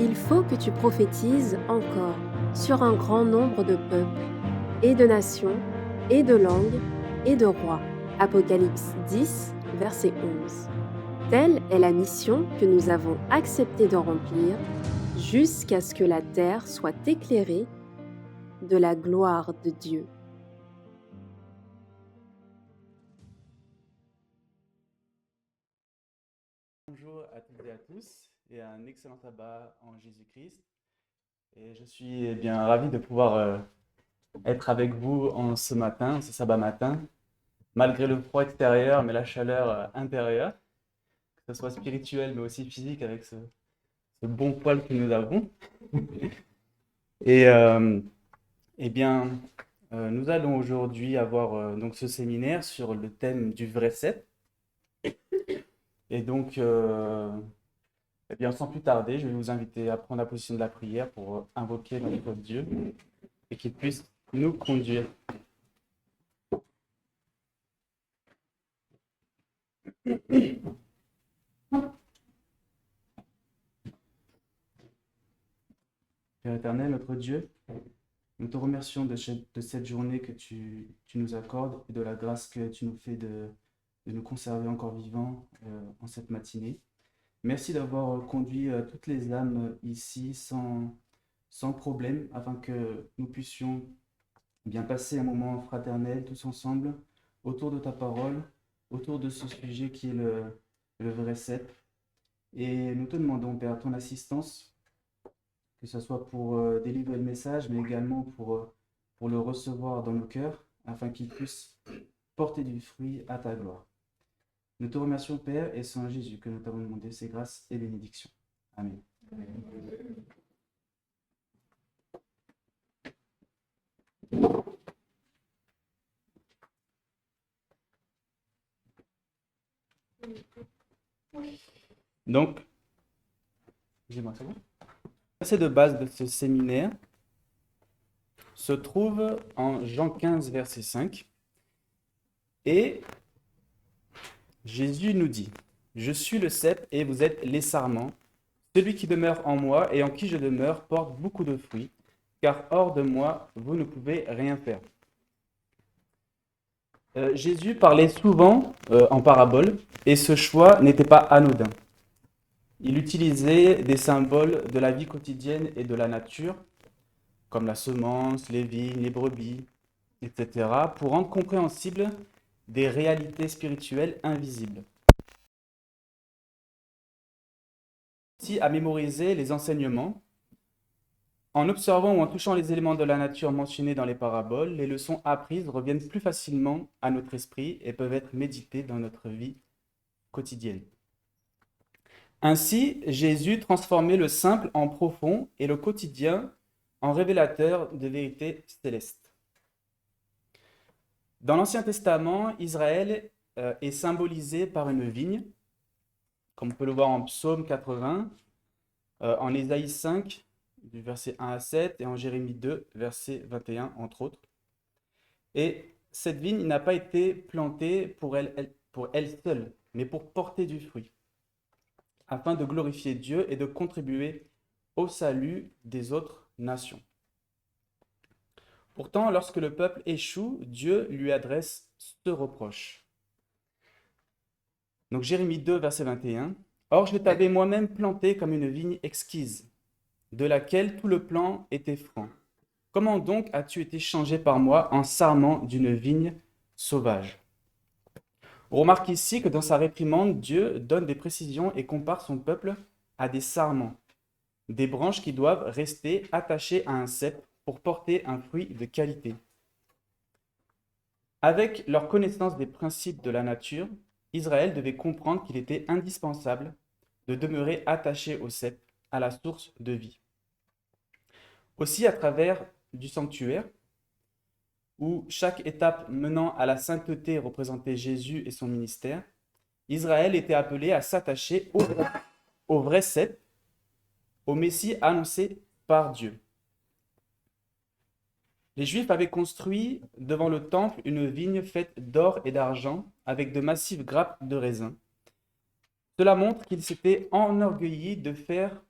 Il faut que tu prophétises encore sur un grand nombre de peuples, et de nations, et de langues, et de rois. Apocalypse 10, verset 11. Telle est la mission que nous avons accepté de remplir jusqu'à ce que la terre soit éclairée de la gloire de Dieu. Bonjour à toutes et à tous et un excellent sabbat en Jésus-Christ. Et je suis bien ravi de pouvoir être avec vous en ce matin, ce sabbat matin, malgré le froid extérieur mais la chaleur intérieure, que ce soit spirituel mais aussi physique avec ce bon poil que nous avons. Et eh bien, nous allons aujourd'hui avoir donc ce séminaire sur le thème du vrai cep. Et donc, eh bien, sans plus tarder, je vais vous inviter à prendre la position de la prière pour invoquer notre Dieu et qu'il puisse nous conduire. Père éternel, notre Dieu, nous te remercions de cette journée que tu nous accordes et de la grâce que tu nous fais de nous conserver encore vivants en cette matinée. Merci d'avoir conduit toutes les âmes ici sans problème, afin que nous puissions bien passer un moment fraternel tous ensemble autour de ta parole, autour de ce sujet qui est le vrai cep. Et nous te demandons, Père, ton assistance, que ce soit pour délivrer le message, mais également pour le recevoir dans nos cœurs, afin qu'il puisse porter du fruit à ta gloire. Nous te remercions, Père, et c'est en Jésus que nous t'avons demandé ces grâces et bénédictions. Amen. Donc, excusez-moi, c'est bon? Le verset de base de ce séminaire se trouve en Jean 15, verset 5. Et Jésus nous dit, « Je suis le cep et vous êtes les sarments. Celui qui demeure en moi et en qui je demeure porte beaucoup de fruits, car hors de moi, vous ne pouvez rien faire. » Jésus parlait souvent en parabole et ce choix n'était pas anodin. Il utilisait des symboles de la vie quotidienne et de la nature, comme la semence, les vignes, les brebis, etc., pour rendre compréhensibles des réalités spirituelles invisibles. Aussi à mémoriser les enseignements. En observant ou en touchant les éléments de la nature mentionnés dans les paraboles, les leçons apprises reviennent plus facilement à notre esprit et peuvent être méditées dans notre vie quotidienne. Ainsi, Jésus transformait le simple en profond et le quotidien en révélateur de vérités célestes. Dans l'Ancien Testament, Israël est symbolisé par une vigne, comme on peut le voir en Psaume 80, en Ésaïe 5, du verset 1 à 7, et en Jérémie 2, verset 21, entre autres. Et cette vigne n'a pas été plantée pour elle seule, mais pour porter du fruit, afin de glorifier Dieu et de contribuer au salut des autres nations. Pourtant, lorsque le peuple échoue, Dieu lui adresse ce reproche. Donc Jérémie 2, verset 21. « Or, je t'avais moi-même planté comme une vigne exquise, de laquelle tout le plan était franc. Comment donc as-tu été changé par moi en sarment d'une vigne sauvage ?» On remarque ici que dans sa réprimande, Dieu donne des précisions et compare son peuple à des sarments, des branches qui doivent rester attachées à un cep pour porter un fruit de qualité. Avec leur connaissance des principes de la nature, Israël devait comprendre qu'il était indispensable de demeurer attaché au cep, à la source de vie. Aussi, à travers du sanctuaire, où chaque étape menant à la sainteté représentait Jésus et son ministère, Israël était appelé à s'attacher au vrai cep, au Messie annoncé par Dieu. Les Juifs avaient construit devant le temple une vigne faite d'or et d'argent avec de massives grappes de raisin. Cela montre qu'ils s'étaient enorgueillis de faire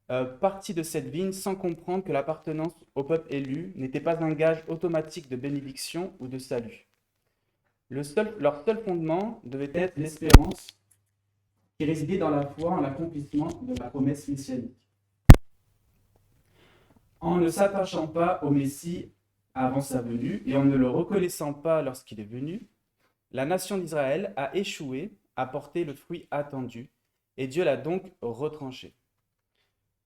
partit de cette vigne sans comprendre que l'appartenance au peuple élu n'était pas un gage automatique de bénédiction ou de salut. Leur seul fondement devait être l'espérance qui résidait dans la foi en l'accomplissement de la promesse messianique. En ne s'attachant pas au Messie avant sa venue et en ne le reconnaissant pas lorsqu'il est venu, la nation d'Israël a échoué à porter le fruit attendu et Dieu l'a donc retranché.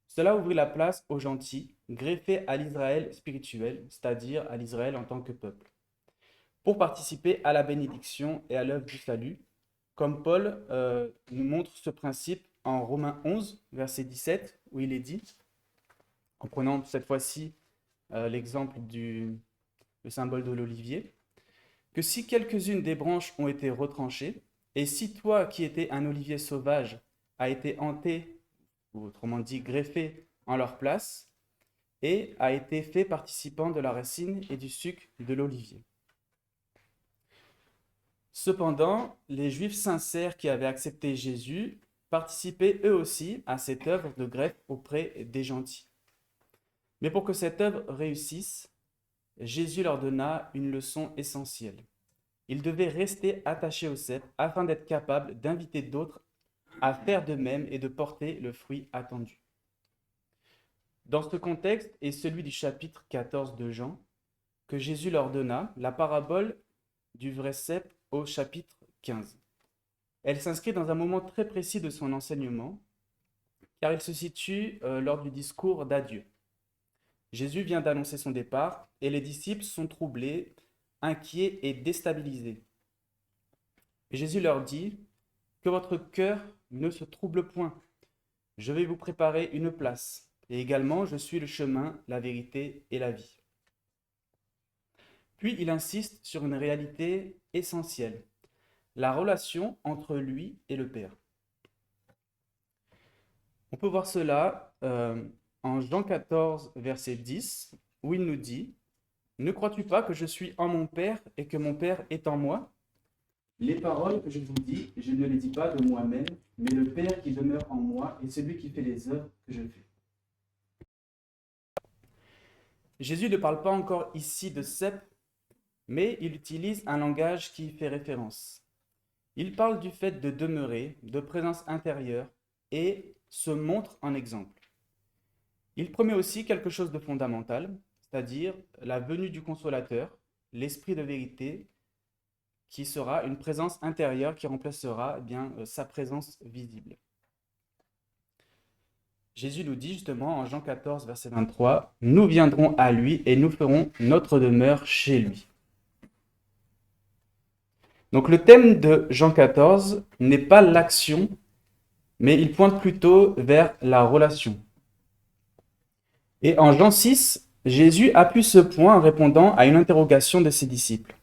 Cela ouvrit la place aux gentils, greffés à l'Israël spirituel, c'est-à-dire à l'Israël en tant que peuple, pour participer à la bénédiction et à l'œuvre du salut, comme Paul nous montre ce principe en Romains 11, verset 17, où il est dit, en prenant cette fois-ci l'exemple le symbole de l'olivier, que si quelques-unes des branches ont été retranchées, et si toi qui étais un olivier sauvage a été hanté, ou autrement dit greffé en leur place, et a été fait participant de la racine et du suc de l'olivier. Cependant, les Juifs sincères qui avaient accepté Jésus participaient eux aussi à cette œuvre de greffe auprès des gentils. Mais pour que cette œuvre réussisse, Jésus leur donna une leçon essentielle. Ils devaient rester attachés au cep afin d'être capables d'inviter d'autres à faire de même et de porter le fruit attendu. Dans ce contexte et celui du chapitre 14 de Jean, que Jésus leur donna la parabole du vrai cep au chapitre 15. Elle s'inscrit dans un moment très précis de son enseignement, car il se situe lors du discours d'adieu. Jésus vient d'annoncer son départ et les disciples sont troublés, inquiets et déstabilisés. Et Jésus leur dit « Que votre cœur ne se trouble point. Je vais vous préparer une place. Et également, je suis le chemin, la vérité et la vie. » Puis il insiste sur une réalité essentielle, la relation entre lui et le Père. On peut voir cela en Jean 14, verset 10, où il nous dit « Ne crois-tu pas que je suis en mon Père et que mon Père est en moi ? Les paroles que je vous dis, je ne les dis pas de moi-même, mais le Père qui demeure en moi est celui qui fait les œuvres que je fais. » Jésus ne parle pas encore ici de cep, mais il utilise un langage qui y fait référence. Il parle du fait de demeurer, de présence intérieure, et se montre en exemple. Il promet aussi quelque chose de fondamental, c'est-à-dire la venue du Consolateur, l'Esprit de vérité, qui sera une présence intérieure qui remplacera sa présence visible. Jésus nous dit justement en Jean 14, verset 23, « Nous viendrons à lui et nous ferons notre demeure chez lui. » Donc le thème de Jean 14 n'est pas l'action, mais il pointe plutôt vers la relation. Et en Jean 6, Jésus appuie ce point en répondant à une interrogation de ses disciples.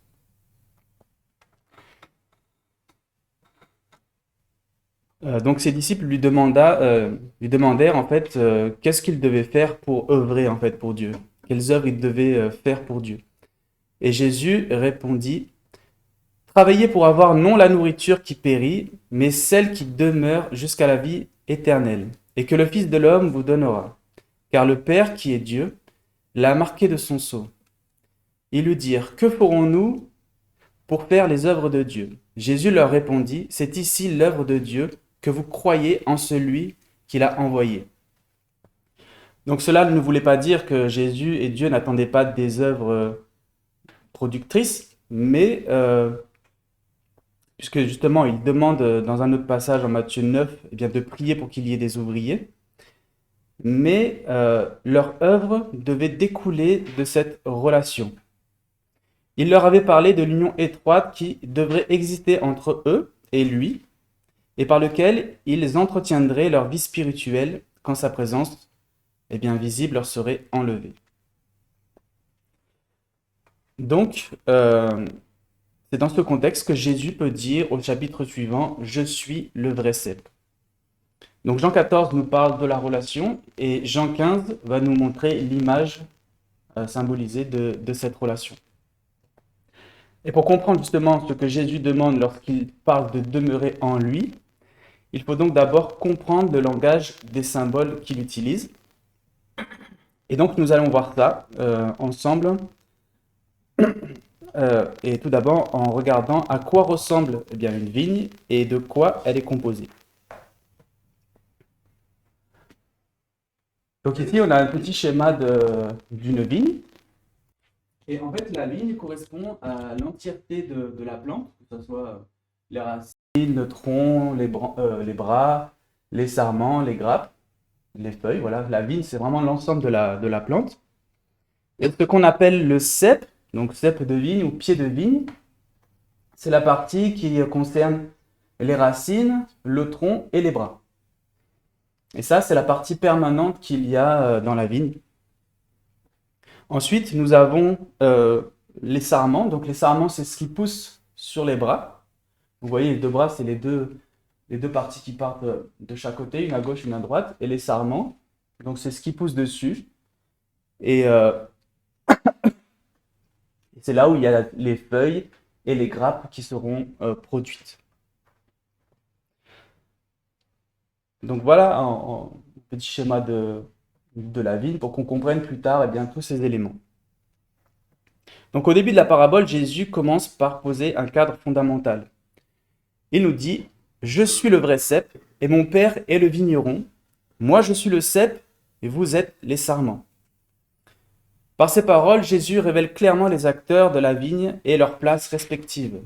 Donc ses disciples lui demandèrent en fait qu'est-ce qu'il devait faire pour œuvrer en fait pour Dieu, quelles œuvres il devait faire pour Dieu. Et Jésus répondit: travaillez pour avoir non la nourriture qui périt, mais celle qui demeure jusqu'à la vie éternelle, et que le Fils de l'homme vous donnera. Car le Père qui est Dieu l'a marqué de son sceau. Ils lui dirent: que ferons-nous pour faire les œuvres de Dieu? Jésus leur répondit: c'est ici l'œuvre de Dieu, que vous croyez en celui qui l'a envoyé. Donc cela ne voulait pas dire que Jésus et Dieu n'attendaient pas des œuvres productrices, mais puisque justement il demande dans un autre passage en Matthieu 9 de prier pour qu'il y ait des ouvriers, mais leur œuvre devait découler de cette relation. Il leur avait parlé de l'union étroite qui devrait exister entre eux et lui, et par lequel ils entretiendraient leur vie spirituelle quand sa présence visible leur serait enlevée. Donc, c'est dans ce contexte que Jésus peut dire au chapitre suivant « Je suis le vrai cep ». Donc Jean 14 nous parle de la relation et Jean 15 va nous montrer l'image symbolisée de cette relation. Et pour comprendre justement ce que Jésus demande lorsqu'il parle de demeurer en lui, Il faut donc d'abord comprendre le langage des symboles qu'il utilise. Et donc nous allons voir ça ensemble. Et tout d'abord en regardant à quoi ressemble une vigne et de quoi elle est composée. Donc ici, on a un petit schéma d'une vigne. Et en fait, la vigne correspond à l'entièreté de la plante, que ce soit les racines, le tronc, les bras, les sarments, les grappes, les feuilles. Voilà, la vigne, c'est vraiment l'ensemble de la plante. Et ce qu'on appelle le cep, donc cep de vigne ou pied de vigne, c'est la partie qui concerne les racines, le tronc et les bras. Et ça, c'est la partie permanente qu'il y a dans la vigne. Ensuite, nous avons les sarments. Donc les sarments, c'est ce qui pousse sur les bras. Vous voyez, les deux bras, c'est les deux parties qui partent de chaque côté, une à gauche, une à droite. Et les sarments, donc c'est ce qui pousse dessus. Et c'est là où il y a les feuilles et les grappes qui seront produites. Donc voilà un petit schéma de la vigne pour qu'on comprenne plus tard tous ces éléments. Donc au début de la parabole, Jésus commence par poser un cadre fondamental. Il nous dit « Je suis le vrai cep et mon père est le vigneron. Moi je suis le cep et vous êtes les sarments. » Par ces paroles, Jésus révèle clairement les acteurs de la vigne et leurs places respectives.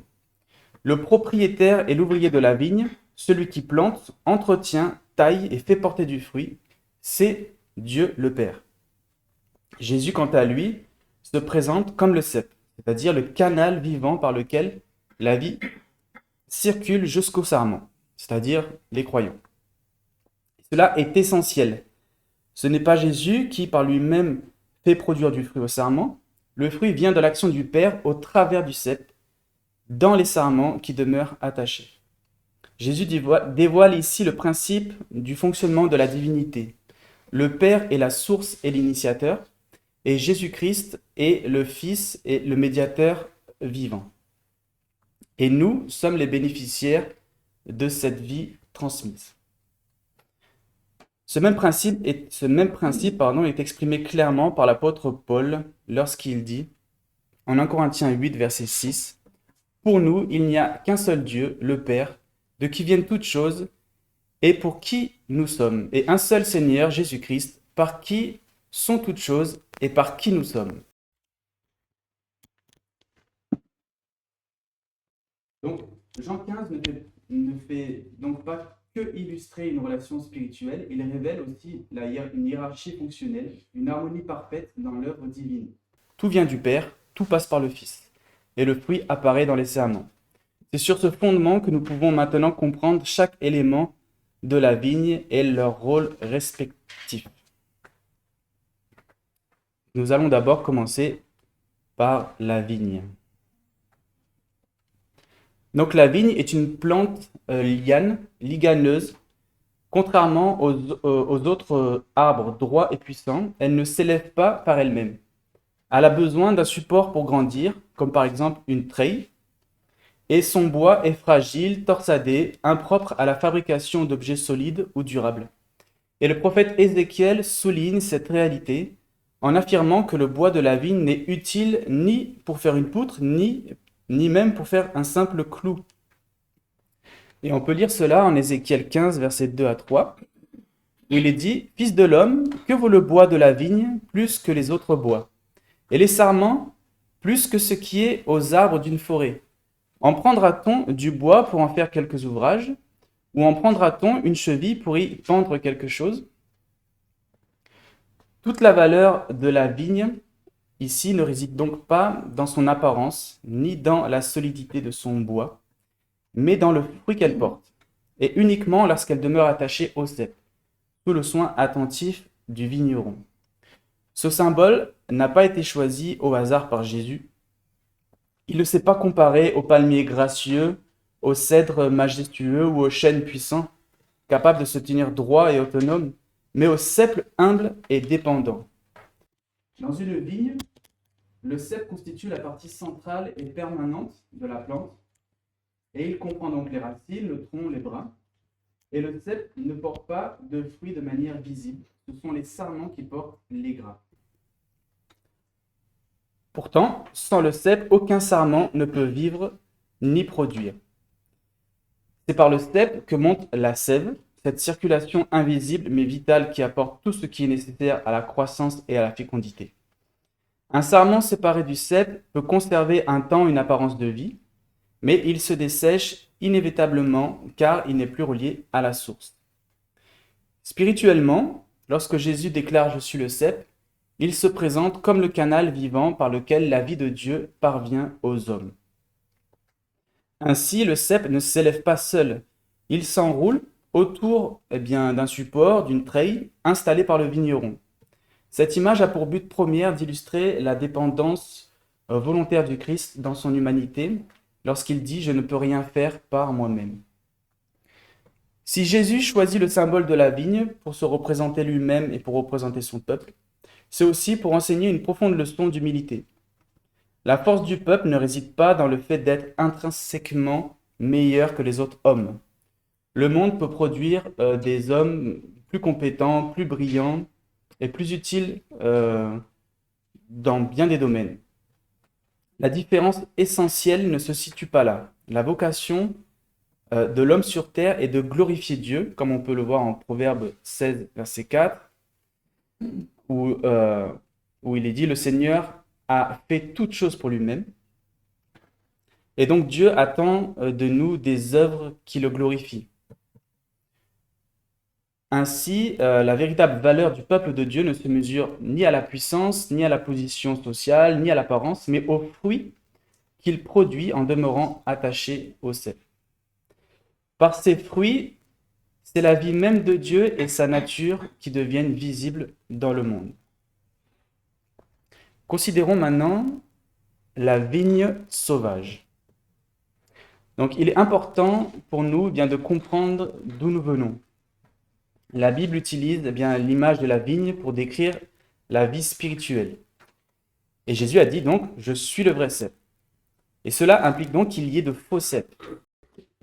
Le propriétaire est l'ouvrier de la vigne, celui qui plante, entretient, taille et fait porter du fruit, c'est Dieu le Père. Jésus, quant à lui, se présente comme le cep, c'est-à-dire le canal vivant par lequel la vie circule jusqu'aux sarments, c'est-à-dire les croyants. Cela est essentiel. Ce n'est pas Jésus qui, par lui-même, fait produire du fruit aux sarments. Le fruit vient de l'action du Père au travers du cep, dans les sarments qui demeurent attachés. Jésus dévoile ici le principe du fonctionnement de la divinité. Le Père est la source et l'initiateur, et Jésus-Christ est le Fils et le médiateur vivant. Et nous sommes les bénéficiaires de cette vie transmise. Ce même principe est exprimé clairement par l'apôtre Paul lorsqu'il dit, en 1 Corinthiens 8, verset 6, « Pour nous, il n'y a qu'un seul Dieu, le Père, de qui viennent toutes choses, et pour qui nous sommes, et un seul Seigneur, Jésus-Christ, par qui sont toutes choses, et par qui nous sommes. » Donc, Jean 15 ne fait donc pas que illustrer une relation spirituelle, il révèle aussi une hiérarchie fonctionnelle, une harmonie parfaite dans l'œuvre divine. Tout vient du Père, tout passe par le Fils, et le fruit apparaît dans les serments. C'est sur ce fondement que nous pouvons maintenant comprendre chaque élément de la vigne et leur rôle respectif. Nous allons d'abord commencer par la vigne. Donc la vigne est une plante liganeuse. Contrairement aux autres arbres droits et puissants, elle ne s'élève pas par elle-même. Elle a besoin d'un support pour grandir, comme par exemple une treille, et son bois est fragile, torsadé, impropre à la fabrication d'objets solides ou durables. Et le prophète Ézéchiel souligne cette réalité en affirmant que le bois de la vigne n'est utile ni pour faire une poutre, ni même pour faire un simple clou. Et on peut lire cela en Ézéchiel 15, versets 2 à 3, où il est dit « Fils de l'homme, que vaut le bois de la vigne plus que les autres bois, et les sarments plus que ce qui est aux arbres d'une forêt? En prendra-t-on du bois pour en faire quelques ouvrages, ou en prendra-t-on une cheville pour y pendre quelque chose ?» Toute la valeur de la vigne ici ne réside donc pas dans son apparence, ni dans la solidité de son bois, mais dans le fruit qu'elle porte, et uniquement lorsqu'elle demeure attachée au cep, sous le soin attentif du vigneron. Ce symbole n'a pas été choisi au hasard par Jésus. Il ne s'est pas comparé au palmier gracieux, au cèdre majestueux ou au chêne puissant, capable de se tenir droit et autonome, mais au cep humble et dépendant. Dans une vigne, le cep constitue la partie centrale et permanente de la plante, et il comprend donc les racines, le tronc, les bras. Et le cep ne porte pas de fruits de manière visible. Ce sont les sarments qui portent les gras. Pourtant, sans le cep, aucun sarment ne peut vivre ni produire. C'est par le cep que monte la sève, cette circulation invisible mais vitale qui apporte tout ce qui est nécessaire à la croissance et à la fécondité. Un sarment séparé du cep peut conserver un temps une apparence de vie, mais il se dessèche inévitablement car il n'est plus relié à la source. Spirituellement, lorsque Jésus déclare « Je suis le cep », il se présente comme le canal vivant par lequel la vie de Dieu parvient aux hommes. Ainsi, le cep ne s'élève pas seul, il s'enroule autour d'un support, d'une treille installée par le vigneron. Cette image a pour but premier d'illustrer la dépendance volontaire du Christ dans son humanité, lorsqu'il dit « Je ne peux rien faire par moi-même ». Si Jésus choisit le symbole de la vigne pour se représenter lui-même et pour représenter son peuple, c'est aussi pour enseigner une profonde leçon d'humilité. La force du peuple ne réside pas dans le fait d'être intrinsèquement meilleur que les autres hommes. Le monde peut produire des hommes plus compétents, plus brillants et plus utiles dans bien des domaines. La différence essentielle ne se situe pas là. La vocation de l'homme sur terre est de glorifier Dieu, comme on peut le voir en Proverbe 16, verset 4, où il est dit « Le Seigneur a fait toutes choses pour lui-même ». Et donc Dieu attend de nous des œuvres qui le glorifient. Ainsi, la véritable valeur du peuple de Dieu ne se mesure ni à la puissance, ni à la position sociale, ni à l'apparence, mais aux fruits qu'il produit en demeurant attaché au cep. Par ces fruits, c'est la vie même de Dieu et sa nature qui deviennent visibles dans le monde. Considérons maintenant la vigne sauvage. Donc, il est important pour nous de comprendre d'où nous venons. La Bible utilise l'image de la vigne pour décrire la vie spirituelle. Et Jésus a dit donc « Je suis le vrai cep ». Et cela implique donc qu'il y ait de faux ceps.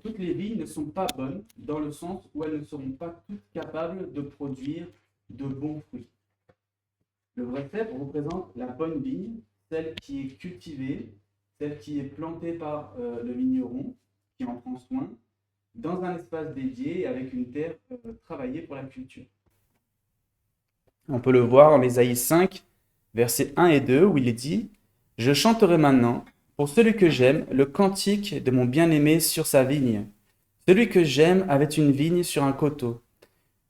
Toutes les vignes ne sont pas bonnes dans le sens où elles ne seront pas toutes capables de produire de bons fruits. Le vrai cep représente la bonne vigne, celle qui est cultivée, celle qui est plantée par le vigneron, qui en prend soin, dans un espace dédié et avec une terre travaillée pour la culture. On peut le voir en Ésaïe 5, versets 1 et 2, où il est dit « Je chanterai maintenant, pour celui que j'aime, le cantique de mon bien-aimé sur sa vigne. Celui que j'aime avait une vigne sur un coteau,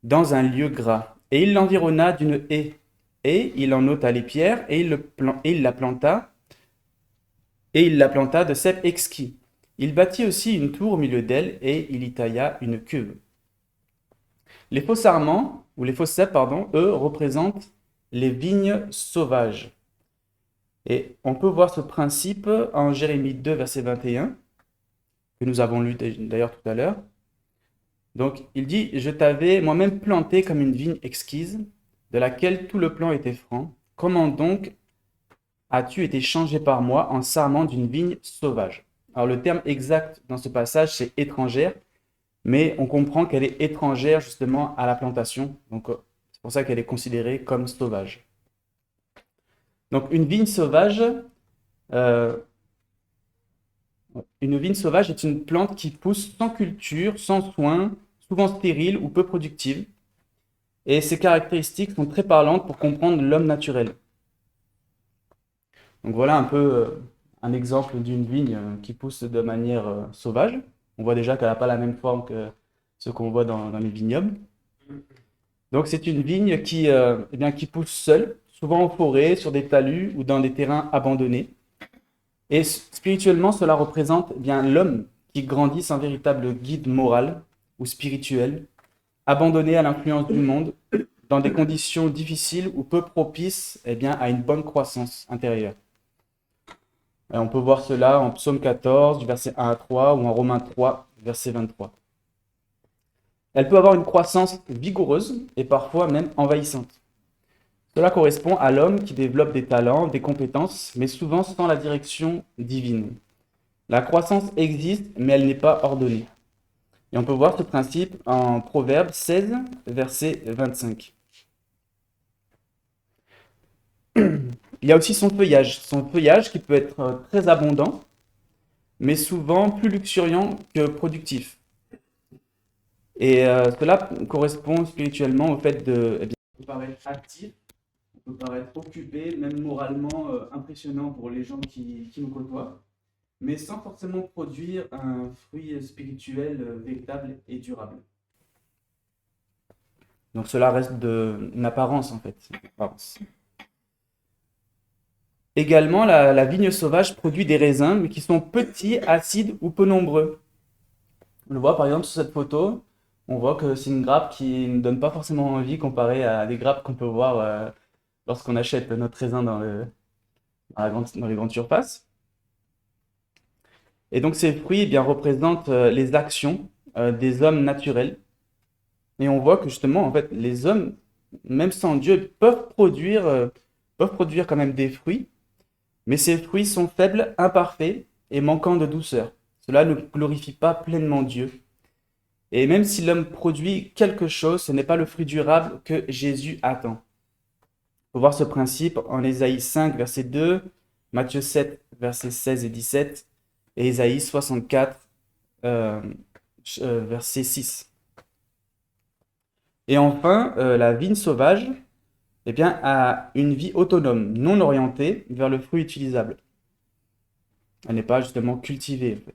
dans un lieu gras, et il l'environna d'une haie. Et il en ôta les pierres, et il la planta de cep exquis. Il bâtit aussi une tour au milieu d'elle, et il y tailla une cuve. » Les faux sarments, ou les faux ceps, eux, représentent les vignes sauvages. Et on peut voir ce principe en Jérémie 2, verset 21, que nous avons lu d'ailleurs tout à l'heure. Donc, il dit « Je t'avais moi-même planté comme une vigne exquise, de laquelle tout le plan était franc. Comment donc as-tu été changé par moi en sarment d'une vigne sauvage ?» Alors, le terme exact dans ce passage, c'est « étrangère », mais on comprend qu'elle est étrangère justement à la plantation. Donc, c'est pour ça qu'elle est considérée comme sauvage. Donc, une vigne sauvage est une plante qui pousse sans culture, sans soin, souvent stérile ou peu productive. Et ces caractéristiques sont très parlantes pour comprendre l'homme naturel. Donc voilà un peu un exemple d'une vigne qui pousse de manière sauvage. On voit déjà qu'elle n'a pas la même forme que ce qu'on voit dans les vignobles. Donc c'est une vigne qui pousse seule, souvent en forêt, sur des talus ou dans des terrains abandonnés. Et spirituellement, cela représente l'homme qui grandit sans véritable guide moral ou spirituel, abandonné à l'influence du monde, dans des conditions difficiles ou peu propices à une bonne croissance intérieure. Et on peut voir cela en Psaume 14, du verset 1 à 3, ou en Romains 3, verset 23. Elle peut avoir une croissance vigoureuse et parfois même envahissante. Cela correspond à l'homme qui développe des talents, des compétences, mais souvent sans la direction divine. La croissance existe, mais elle n'est pas ordonnée. Et on peut voir ce principe en Proverbe 16, verset 25. Il y a aussi son feuillage qui peut être très abondant, mais souvent plus luxuriant que productif. Et cela correspond spirituellement au fait de, on peut paraître actif, on peut paraître occupé, même moralement impressionnant pour les gens qui nous côtoient, mais sans forcément produire un fruit spirituel véritable et durable. Donc cela reste une apparence en fait. Une apparence. Également, la vigne sauvage produit des raisins, mais qui sont petits, acides ou peu nombreux. On le voit par exemple sur cette photo, on voit que c'est une grappe qui ne donne pas forcément envie comparé à des grappes qu'on peut voir lorsqu'on achète notre raisin dans les grandes surfaces. Et donc ces fruits eh bien, représentent les actions des hommes naturels. Et on voit que justement, en fait, les hommes, même sans Dieu, peuvent produire quand même des fruits, mais ces fruits sont faibles, imparfaits et manquant de douceur. Cela ne glorifie pas pleinement Dieu. Et même si l'homme produit quelque chose, ce n'est pas le fruit durable que Jésus attend. Il faut voir ce principe en Ésaïe 5, verset 2, Matthieu 7, versets 16 et 17, et Ésaïe 64, verset 6. Et enfin, la vigne sauvage eh bien, a une vie autonome, non orientée vers le fruit utilisable. Elle n'est pas justement cultivée, en fait.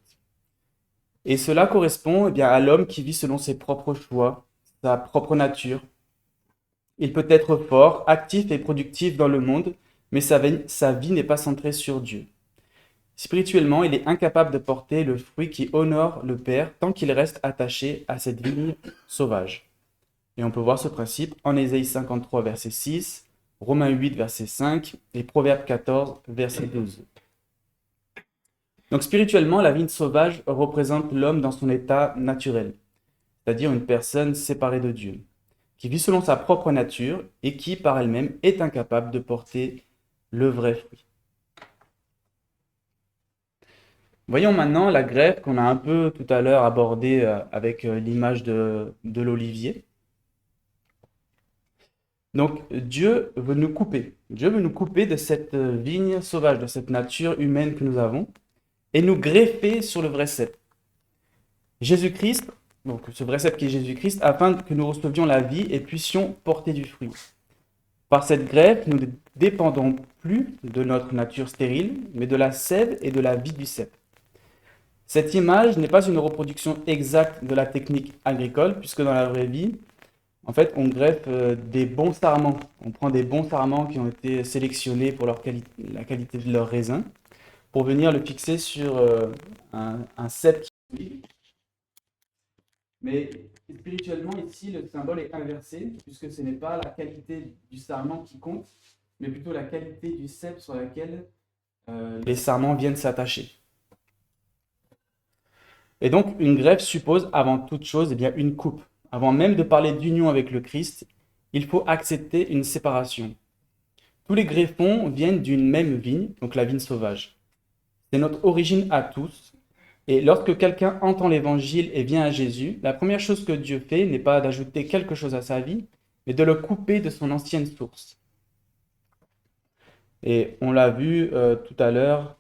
Et cela correspond eh bien, à l'homme qui vit selon ses propres choix, sa propre nature. Il peut être fort, actif et productif dans le monde, mais sa vie n'est pas centrée sur Dieu. Spirituellement, il est incapable de porter le fruit qui honore le Père tant qu'il reste attaché à cette vigne sauvage. Et on peut voir ce principe en Ésaïe 53, verset 6, Romains 8, verset 5 et Proverbe 14, verset 12. Donc spirituellement, la vigne sauvage représente l'homme dans son état naturel, c'est-à-dire une personne séparée de Dieu, qui vit selon sa propre nature et qui, par elle-même, est incapable de porter le vrai fruit. Voyons maintenant la greffe qu'on a un peu tout à l'heure abordée avec l'image de l'olivier. Donc Dieu veut nous couper. Dieu veut nous couper de cette vigne sauvage, de cette nature humaine que nous avons, et nous greffer sur le vrai cep. Jésus-Christ, donc ce vrai cep qui est Jésus-Christ, afin que nous recevions la vie et puissions porter du fruit. Par cette greffe, nous ne dépendons plus de notre nature stérile, mais de la sève et de la vie du cep. Cette image n'est pas une reproduction exacte de la technique agricole, puisque dans la vraie vie, en fait, on greffe des bons sarments. On prend des bons sarments qui ont été sélectionnés pour la qualité de leur raisin, pour venir le fixer sur un cep. Mais spirituellement, ici, le symbole est inversé, puisque ce n'est pas la qualité du sarment qui compte, mais plutôt la qualité du cep sur laquelle les sarments viennent s'attacher. Et donc, une greffe suppose avant toute chose eh bien, une coupe. Avant même de parler d'union avec le Christ, il faut accepter une séparation. Tous les greffons viennent d'une même vigne, donc la vigne sauvage. C'est notre origine à tous. Et lorsque quelqu'un entend l'évangile et vient à Jésus, la première chose que Dieu fait n'est pas d'ajouter quelque chose à sa vie, mais de le couper de son ancienne source. Et on l'a vu tout à l'heure,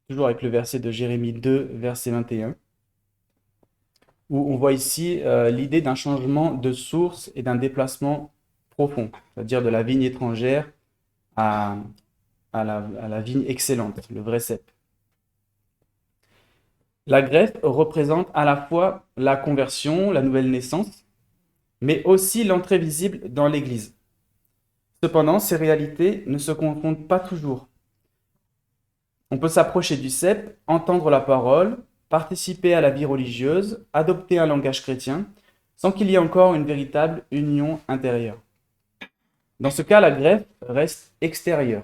toujours avec le verset de Jérémie 2, verset 21, où on voit ici l'idée d'un changement de source et d'un déplacement profond, c'est-à-dire de la vigne étrangère à la vigne excellente, le vrai cep. La greffe représente à la fois la conversion, la nouvelle naissance, mais aussi l'entrée visible dans l'Église. Cependant, ces réalités ne se confondent pas toujours. On peut s'approcher du cep, entendre la parole, participer à la vie religieuse, adopter un langage chrétien, sans qu'il y ait encore une véritable union intérieure. Dans ce cas, la greffe reste extérieure.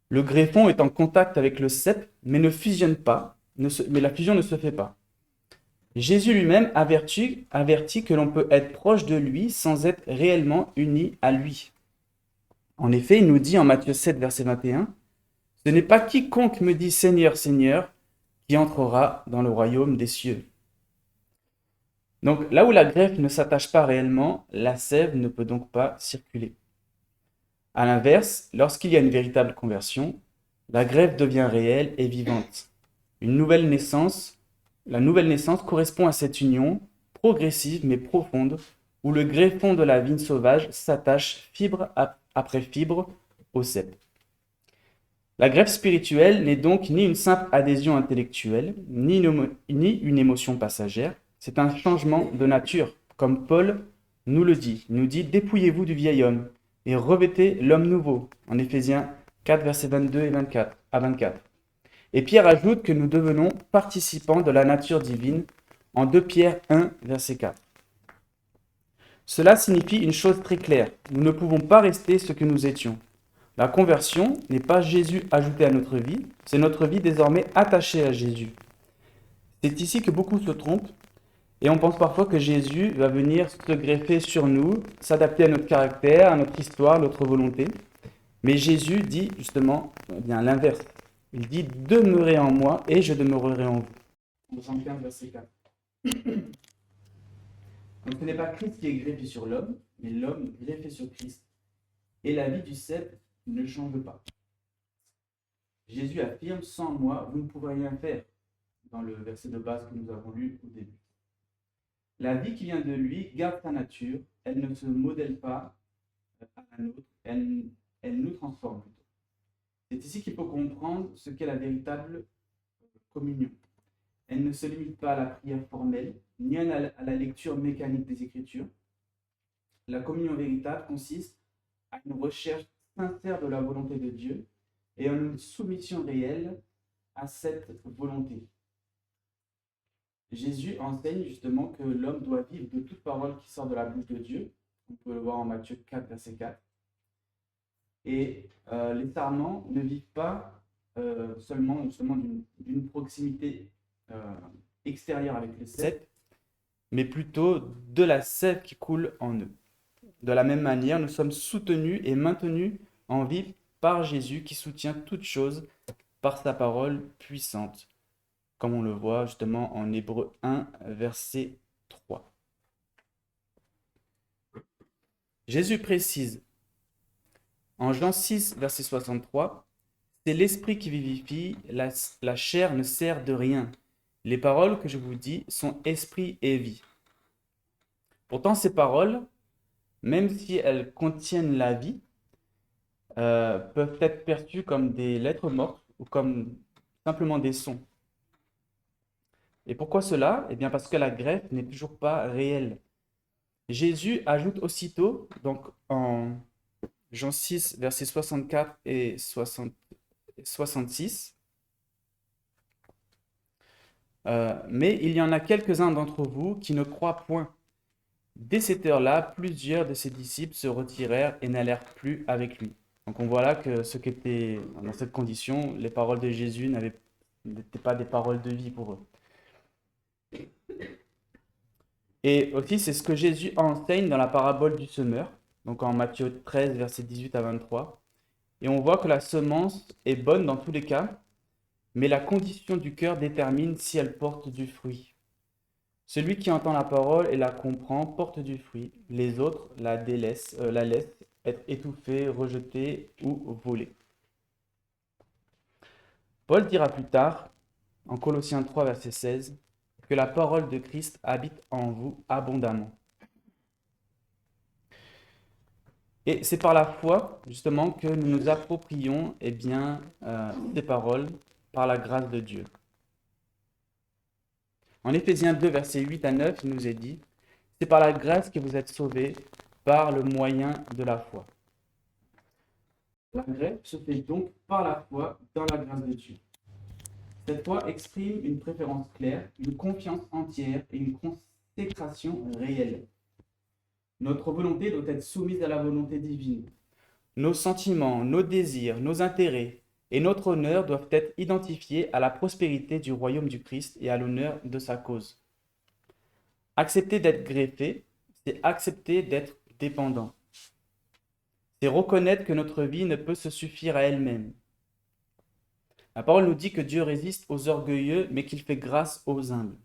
Le greffon est en contact avec le cep, mais ne fusionne pas, mais la fusion ne se fait pas. Jésus lui-même avertit que l'on peut être proche de lui sans être réellement uni à lui. En effet, il nous dit en Matthieu 7, verset 21, « Ce n'est pas quiconque me dit Seigneur, Seigneur, qui entrera dans le royaume des cieux. Donc là où la greffe ne s'attache pas réellement, la sève ne peut donc pas circuler. À l'inverse, lorsqu'il y a une véritable conversion, la greffe devient réelle et vivante. La nouvelle naissance correspond à cette union progressive mais profonde où le greffon de la vigne sauvage s'attache fibre après fibre au cep. La greffe spirituelle n'est donc ni une simple adhésion intellectuelle, ni une émotion passagère, c'est un changement de nature, comme Paul nous le dit. Il nous dit « Dépouillez-vous du vieil homme et revêtez l'homme nouveau » en Éphésiens 4, versets 22 et 24, à 24. Et Pierre ajoute que nous devenons participants de la nature divine en 2 Pierre 1, verset 4. Cela signifie une chose très claire, nous ne pouvons pas rester ce que nous étions. La conversion n'est pas Jésus ajouté à notre vie, c'est notre vie désormais attachée à Jésus. C'est ici que beaucoup se trompent et on pense parfois que Jésus va venir se greffer sur nous, s'adapter à notre caractère, à notre histoire, à notre volonté. Mais Jésus dit justement bien l'inverse. Il dit « Demeurez en moi et je demeurerai en vous ». 75, verset 4. Donc ce n'est pas Christ qui est greffé sur l'homme, mais l'homme greffé sur Christ. Et la vie du cep ne change pas. Jésus affirme « Sans moi, vous ne pourrez rien faire » dans le verset de base que nous avons lu au début. La vie qui vient de lui garde sa nature, elle ne se modèle pas à la nôtre, elle nous transforme plutôt. C'est ici qu'il faut comprendre ce qu'est la véritable communion. Elle ne se limite pas à la prière formelle, ni à la lecture mécanique des Écritures. La communion véritable consiste à une recherche sincère de la volonté de Dieu et à une soumission réelle à cette volonté. Jésus enseigne justement que l'homme doit vivre de toute parole qui sort de la bouche de Dieu. On peut le voir en Matthieu 4, verset 4. Et les sarments ne vivent pas seulement d'une proximité extérieure avec le cep, mais plutôt de la sève qui coule en eux. De la même manière, nous sommes soutenus et maintenus en vie par Jésus qui soutient toutes choses par sa parole puissante, comme on le voit justement en Hébreux 1, verset 3. Jésus précise en Jean 6, verset 63, « C'est l'esprit qui vivifie, la chair ne sert de rien. Les paroles que je vous dis sont esprit et vie. » Pourtant, ces paroles, même si elles contiennent la vie, peuvent être perçues comme des lettres mortes ou comme simplement des sons. Et pourquoi cela? Eh bien parce que la greffe n'est toujours pas réelle. Jésus ajoute aussitôt, donc en Jean 6, versets 64 et 66, mais il y en a quelques-uns d'entre vous qui ne croient point. Dès cette heure-là, plusieurs de ses disciples se retirèrent et n'allèrent plus avec lui. Donc on voit là que ceux qui étaient dans cette condition, les paroles de Jésus n'étaient pas des paroles de vie pour eux. Et aussi, c'est ce que Jésus enseigne dans la parabole du semeur, donc en Matthieu 13, versets 18 à 23. Et on voit que la semence est bonne dans tous les cas, mais la condition du cœur détermine si elle porte du fruit. Celui qui entend la parole et la comprend porte du fruit. Les autres la laissent être étouffés, rejetés ou volés. Paul dira plus tard, en Colossiens 3, verset 16, que la parole de Christ habite en vous abondamment. Et c'est par la foi, justement, que nous nous approprions ces paroles par la grâce de Dieu. En Éphésiens 2, versets 8 à 9, il nous est dit « C'est par la grâce que vous êtes sauvés, par le moyen de la foi. » La greffe se fait donc par la foi dans la grâce de Dieu. Cette foi exprime une préférence claire, une confiance entière et une consécration réelle. Notre volonté doit être soumise à la volonté divine. Nos sentiments, nos désirs, nos intérêts et notre honneur doivent être identifiés à la prospérité du royaume du Christ et à l'honneur de sa cause. Accepter d'être greffé, c'est accepter d'être dépendant. C'est reconnaître que notre vie ne peut se suffire à elle-même. La parole nous dit que Dieu résiste aux orgueilleux, mais qu'il fait grâce aux humbles.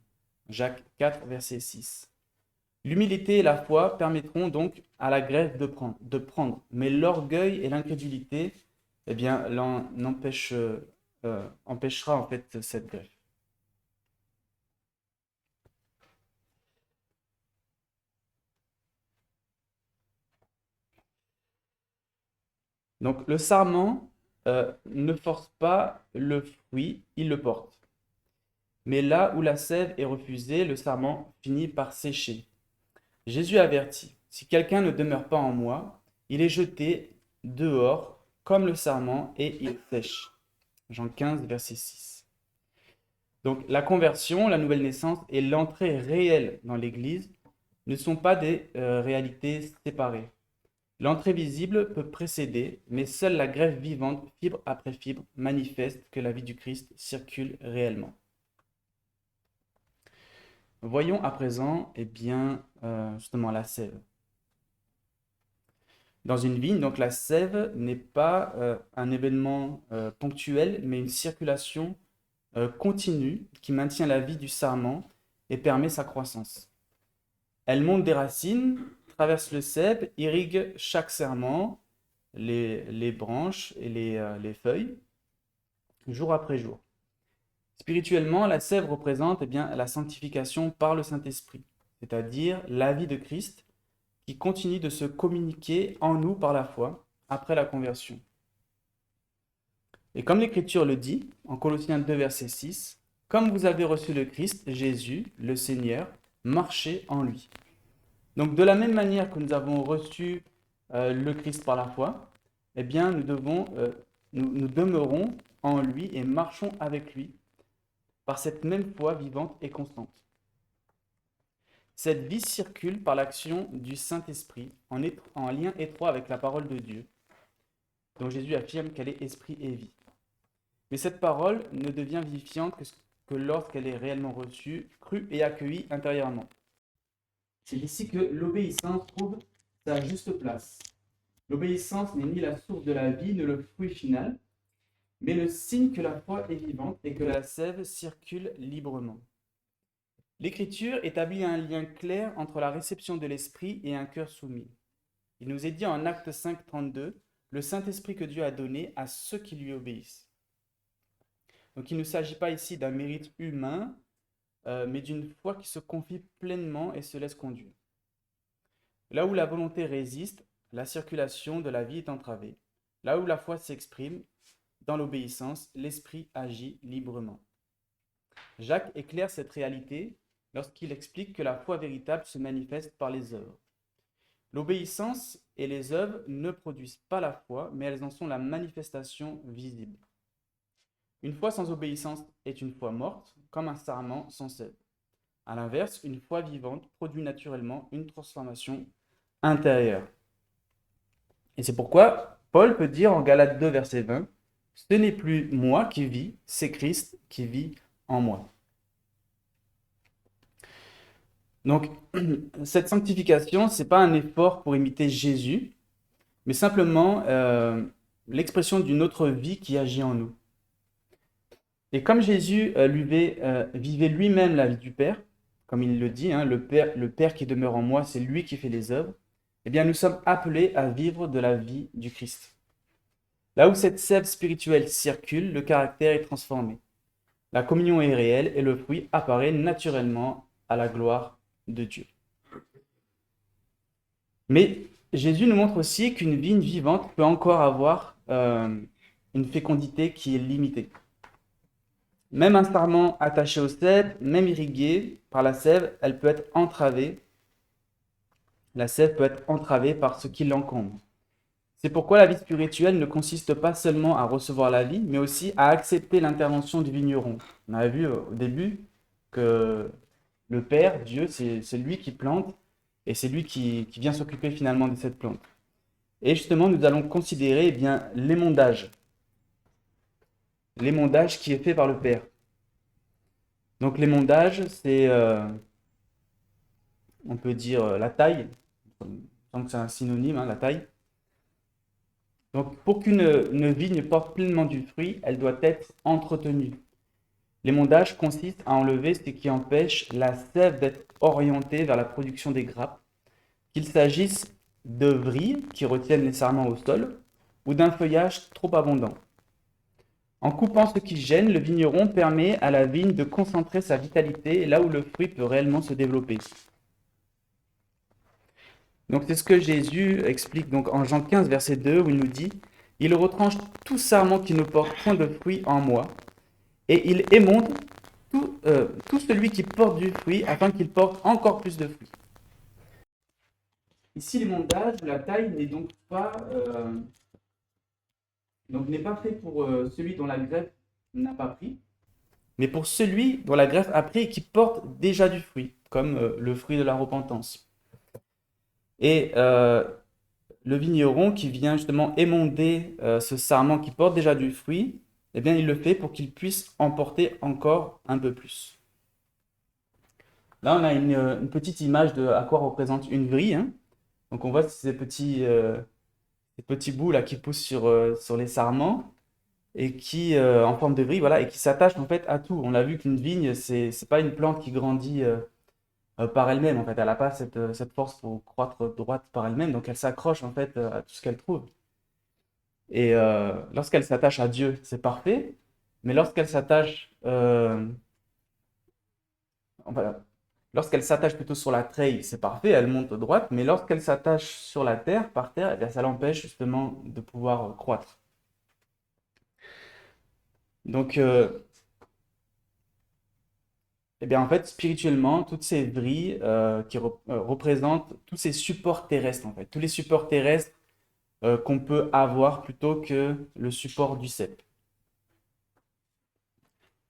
Jacques 4, verset 6. L'humilité et la foi permettront donc à la grève de prendre, mais l'orgueil et l'incrédulité, eh bien, empêchera en fait cette grève. Donc le sarment ne force pas le fruit, il le porte. Mais là où la sève est refusée, le sarment finit par sécher. Jésus avertit, si quelqu'un ne demeure pas en moi, il est jeté dehors comme le sarment et il sèche. Jean 15, verset 6. Donc la conversion, la nouvelle naissance et l'entrée réelle dans l'Église ne sont pas des réalités séparées. L'entrée visible peut précéder, mais seule la greffe vivante, fibre après fibre, manifeste que la vie du Christ circule réellement. Voyons à présent, justement la sève. Dans une vigne, donc la sève n'est pas un événement ponctuel, mais une circulation continue qui maintient la vie du sarment et permet sa croissance. Elle monte des racines, traverse le cep, irrigue chaque serment, les branches et les feuilles, jour après jour. Spirituellement, la sève représente la sanctification par le Saint-Esprit, c'est-à-dire la vie de Christ qui continue de se communiquer en nous par la foi après la conversion. Et comme l'Écriture le dit, en Colossiens 2, verset 6, « Comme vous avez reçu le Christ, Jésus, le Seigneur, marchez en lui. » Donc de la même manière que nous avons reçu le Christ par la foi, eh bien nous demeurons en lui et marchons avec lui par cette même foi vivante et constante. Cette vie circule par l'action du Saint-Esprit en lien étroit avec la parole de Dieu, dont Jésus affirme qu'elle est esprit et vie. Mais cette parole ne devient vivifiante que lorsqu'elle est réellement reçue, crue et accueillie intérieurement. C'est ici que l'obéissance trouve sa juste place. L'obéissance n'est ni la source de la vie, ni le fruit final, mais le signe que la foi est vivante et que la sève circule librement. L'Écriture établit un lien clair entre la réception de l'Esprit et un cœur soumis. Il nous est dit en Actes 5, 32, le Saint-Esprit que Dieu a donné à ceux qui lui obéissent. Donc il ne s'agit pas ici d'un mérite humain, mais d'une foi qui se confie pleinement et se laisse conduire. Là où la volonté résiste, la circulation de la vie est entravée. Là où la foi s'exprime, dans l'obéissance, l'Esprit agit librement. Jacques éclaire cette réalité lorsqu'il explique que la foi véritable se manifeste par les œuvres. L'obéissance et les œuvres ne produisent pas la foi, mais elles en sont la manifestation visible. Une foi sans obéissance est une foi morte, comme un sarment sans sève. A l'inverse, une foi vivante produit naturellement une transformation intérieure. Et c'est pourquoi Paul peut dire en Galates 2, verset 20, « Ce n'est plus moi qui vis, c'est Christ qui vit en moi. » Donc, cette sanctification, ce n'est pas un effort pour imiter Jésus, mais simplement l'expression d'une autre vie qui agit en nous. Et comme Jésus vivait lui-même la vie du Père, comme il le dit, le Père qui demeure en moi, c'est lui qui fait les œuvres, eh bien nous sommes appelés à vivre de la vie du Christ. Là où cette sève spirituelle circule, le caractère est transformé. La communion est réelle et le fruit apparaît naturellement à la gloire de Dieu. Mais Jésus nous montre aussi qu'une vigne vivante peut encore avoir une fécondité qui est limitée. Même un sarment attaché au cep, même irrigué par la sève, elle peut être entravée. La sève peut être entravée par ce qui l'encombre. C'est pourquoi la vie spirituelle ne consiste pas seulement à recevoir la vie, mais aussi à accepter l'intervention du vigneron. On avait vu au début que le Père, Dieu, c'est lui qui plante et c'est lui qui vient s'occuper finalement de cette plante. Et justement, nous allons considérer l'émondage. L'émondage qui est fait par le Père. Donc l'émondage, c'est, on peut dire la taille, donc c'est un synonyme, la taille. Donc, pour qu'une vigne porte pleinement du fruit, elle doit être entretenue. L'émondage consiste à enlever ce qui empêche la sève d'être orientée vers la production des grappes, qu'il s'agisse de vrilles qui retiennent les sarments au sol ou d'un feuillage trop abondant. En coupant ce qui gêne, le vigneron permet à la vigne de concentrer sa vitalité là où le fruit peut réellement se développer. Donc c'est ce que Jésus explique donc en Jean 15, verset 2, où il nous dit « Il retranche tout sarment qui ne porte point de fruit en moi, et il émonde tout celui qui porte du fruit, afin qu'il porte encore plus de fruits. » Ici, l'émondage, la taille n'est donc n'est pas fait pour celui dont la greffe n'a pas pris, mais pour celui dont la greffe a pris et qui porte déjà du fruit, comme le fruit de la repentance. Et le vigneron qui vient justement émonder ce sarment qui porte déjà du fruit, eh bien, il le fait pour qu'il puisse en porter encore un peu plus. Là, on a une petite image de à quoi représente une vrille, hein. Donc, on voit ces petits bouts là qui poussent sur les sarments et qui, en forme de vrille, voilà, et qui s'attachent en fait à tout. On a vu qu'une vigne, c'est pas une plante qui grandit par elle-même. En fait, elle n'a pas cette force pour croître droite par elle-même, donc elle s'accroche en fait à tout ce qu'elle trouve. Et lorsqu'elle s'attache à Dieu, c'est parfait, mais lorsqu'elle s'attache enfin, lorsqu'elle s'attache plutôt sur la treille, c'est parfait, elle monte droite, mais lorsqu'elle s'attache sur la terre, par terre, eh bien, ça l'empêche justement de pouvoir croître. Donc, eh bien, en fait, spirituellement, toutes ces vrilles qui représentent tous ces supports terrestres, en fait, tous les supports terrestres qu'on peut avoir plutôt que le support du cep.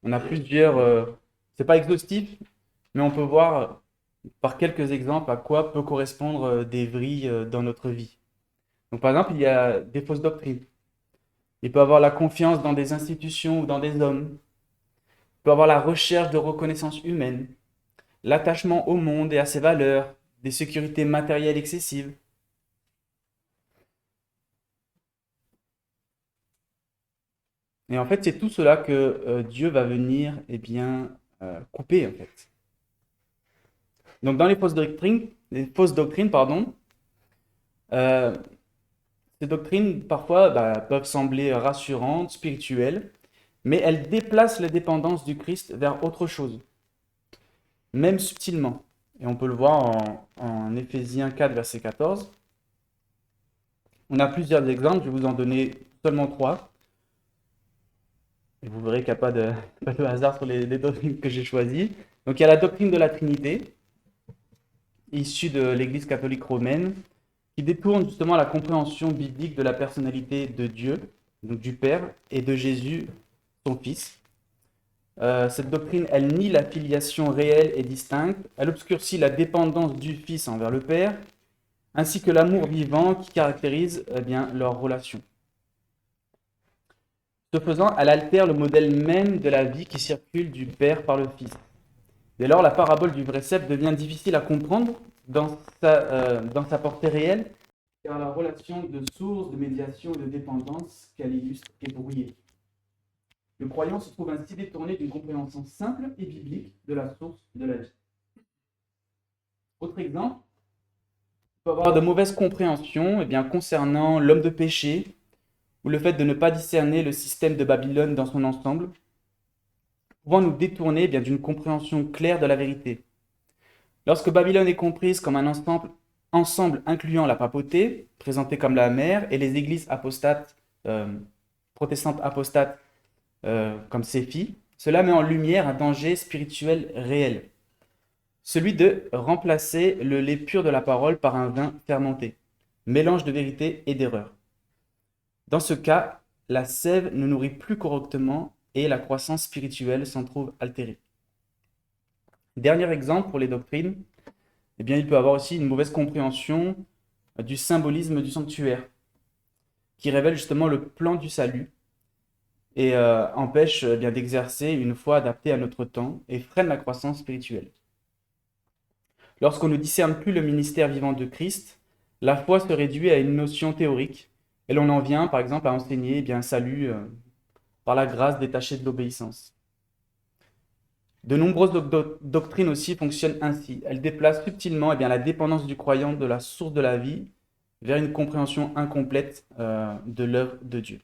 On a plusieurs, c'est pas exhaustif, mais on peut voir par quelques exemples à quoi peut correspondre des vrilles dans notre vie. Donc, par exemple, il y a des fausses doctrines. Il peut avoir la confiance dans des institutions ou dans des hommes. Il peut avoir la recherche de reconnaissance humaine, l'attachement au monde et à ses valeurs, des sécurités matérielles excessives. Et en fait, c'est tout cela que Dieu va venir couper, en fait. Donc, dans les fausses doctrines, pardon, ces doctrines, parfois, peuvent sembler rassurantes, spirituelles, mais elles déplacent la dépendance du Christ vers autre chose, même subtilement. Et on peut le voir en Éphésiens 4, verset 14. On a plusieurs exemples, je vais vous en donner seulement 3. Et vous verrez qu'il n'y a pas de hasard sur les doctrines que j'ai choisies. Donc il y a la doctrine de la Trinité, issue de l'Église catholique romaine, qui détourne justement la compréhension biblique de la personnalité de Dieu, donc du Père, et de Jésus, son Fils. Cette doctrine, elle nie la filiation réelle et distincte, elle obscurcit la dépendance du Fils envers le Père, ainsi que l'amour vivant qui caractérise leur relation. Ce faisant, elle altère le modèle même de la vie qui circule du Père par le Fils. Dès lors, la parabole du vrai cep devient difficile à comprendre dans sa portée réelle, car la relation de source, de médiation et de dépendance qu'elle illustre est brouillée. Le croyant se trouve ainsi détourné d'une compréhension simple et biblique de la source de la vie. Autre exemple, on peut avoir de mauvaises compréhensions concernant l'homme de péché, ou le fait de ne pas discerner le système de Babylone dans son ensemble, pouvant nous détourner d'une compréhension claire de la vérité. Lorsque Babylone est comprise comme un ensemble incluant la papauté, présentée comme la mère, et les églises protestantes apostates comme ses filles, cela met en lumière un danger spirituel réel, celui de remplacer le lait pur de la parole par un vin fermenté, mélange de vérité et d'erreur. Dans ce cas, la sève ne nourrit plus correctement et la croissance spirituelle s'en trouve altérée. Dernier exemple pour les doctrines, il peut avoir aussi une mauvaise compréhension du symbolisme du sanctuaire, qui révèle justement le plan du salut et empêche d'exercer une foi adaptée à notre temps et freine la croissance spirituelle. Lorsqu'on ne discerne plus le ministère vivant de Christ, la foi se réduit à une notion théorique Et l'on en vient, par exemple, à enseigner un salut par la grâce détachée de l'obéissance. De nombreuses doctrines aussi fonctionnent ainsi. Elles déplacent subtilement la dépendance du croyant de la source de la vie vers une compréhension incomplète de l'œuvre de Dieu.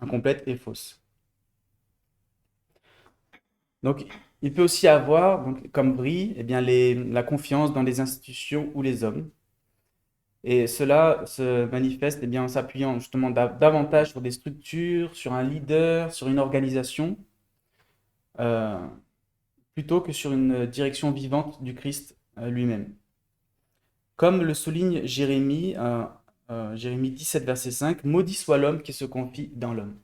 Incomplète et fausse. Donc, il peut aussi avoir, donc, comme bris, la confiance dans les institutions ou les hommes. Et cela se manifeste en s'appuyant justement davantage sur des structures, sur un leader, sur une organisation, euh, plutôt que sur une direction vivante du Christ lui-même. Comme le souligne Jérémie, Jérémie 17, verset 5, « Maudit soit l'homme qui se confie dans l'homme ».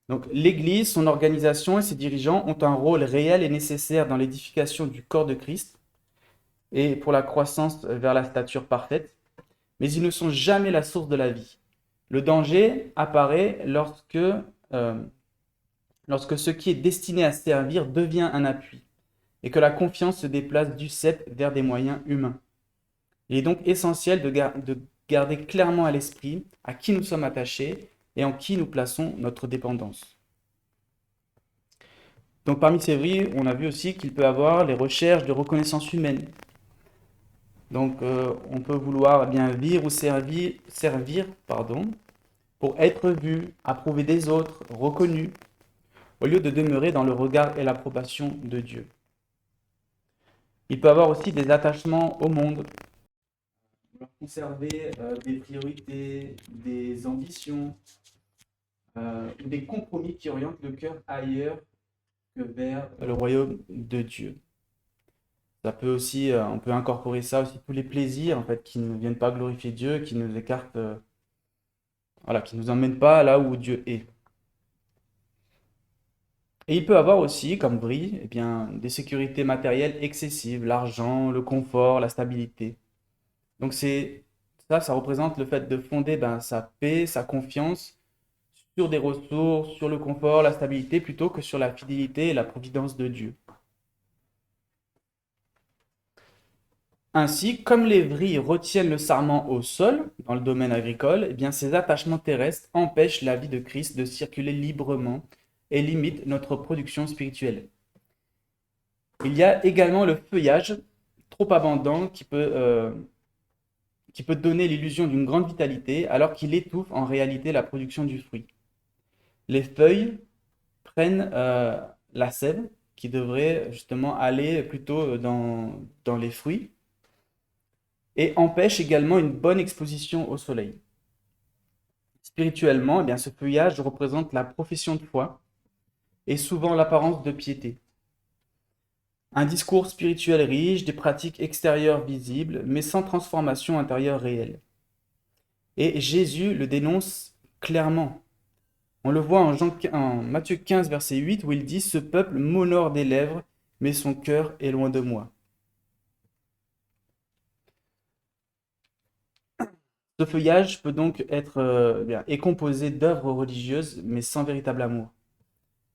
Donc l'Église, son organisation et ses dirigeants ont un rôle réel et nécessaire dans l'édification du corps de Christ et pour la croissance vers la stature parfaite, mais ils ne sont jamais la source de la vie. Le danger apparaît lorsque ce qui est destiné à servir devient un appui et que la confiance se déplace du sceptre vers des moyens humains. Il est donc essentiel de garder clairement à l'esprit à qui nous sommes attachés et en qui nous plaçons notre dépendance. Donc parmi ces bris, on a vu aussi qu'il peut y avoir les recherches de reconnaissance humaine. Donc on peut vouloir vivre ou servir pour être vu, approuvé des autres, reconnu, au lieu de demeurer dans le regard et l'approbation de Dieu. Il peut y avoir aussi des attachements au monde, conserver des priorités, des ambitions, ou des compromis qui orientent le cœur ailleurs que vers le royaume de Dieu. Ça peut aussi, on peut incorporer ça aussi, tous les plaisirs en fait, qui ne viennent pas glorifier Dieu, qui nous écartent, qui nous emmènent pas là où Dieu est. Et il peut avoir aussi, comme bris, des sécurités matérielles excessives, l'argent, le confort, la stabilité. Donc ça représente le fait de fonder sa paix, sa confiance sur des ressources, sur le confort, la stabilité, plutôt que sur la fidélité et la providence de Dieu. Ainsi, comme les vrilles retiennent le sarment au sol, dans le domaine agricole, ces attachements terrestres empêchent la vie de Christ de circuler librement et limitent notre production spirituelle. Il y a également le feuillage, trop abondant, qui peut donner l'illusion d'une grande vitalité, alors qu'il étouffe en réalité la production du fruit. Les feuilles prennent la sève, qui devrait justement aller plutôt dans les fruits, et empêche également une bonne exposition au soleil. Spirituellement, ce feuillage représente la profession de foi et souvent l'apparence de piété. Un discours spirituel riche, des pratiques extérieures visibles, mais sans transformation intérieure réelle. Et Jésus le dénonce clairement. On le voit en Matthieu 15, verset 8, où il dit « Ce peuple m'honore des lèvres, mais son cœur est loin de moi. » Ce feuillage peut donc est composé d'œuvres religieuses, mais sans véritable amour.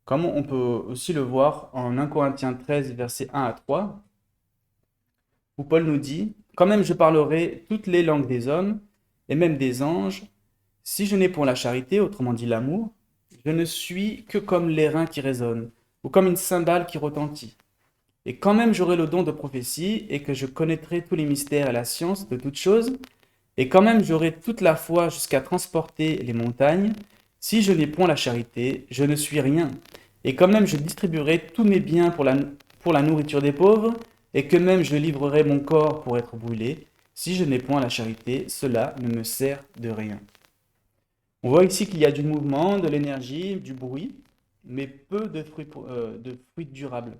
Comme on peut aussi le voir en 1 Corinthiens 13, versets 1 à 3, où Paul nous dit « Quand même je parlerai toutes les langues des hommes, et même des anges, si je n'ai point la charité, autrement dit l'amour, je ne suis que comme l'airain qui résonne, ou comme une cymbale qui retentit. Et quand même j'aurai le don de prophétie, et que je connaîtrai tous les mystères et la science de toutes choses, et quand même j'aurai toute la foi jusqu'à transporter les montagnes, si je n'ai point la charité, je ne suis rien. Et quand même je distribuerai tous mes biens pour la nourriture des pauvres, et que même je livrerai mon corps pour être brûlé, si je n'ai point la charité, cela ne me sert de rien. » On voit ici qu'il y a du mouvement, de l'énergie, du bruit, mais peu de fruits durables.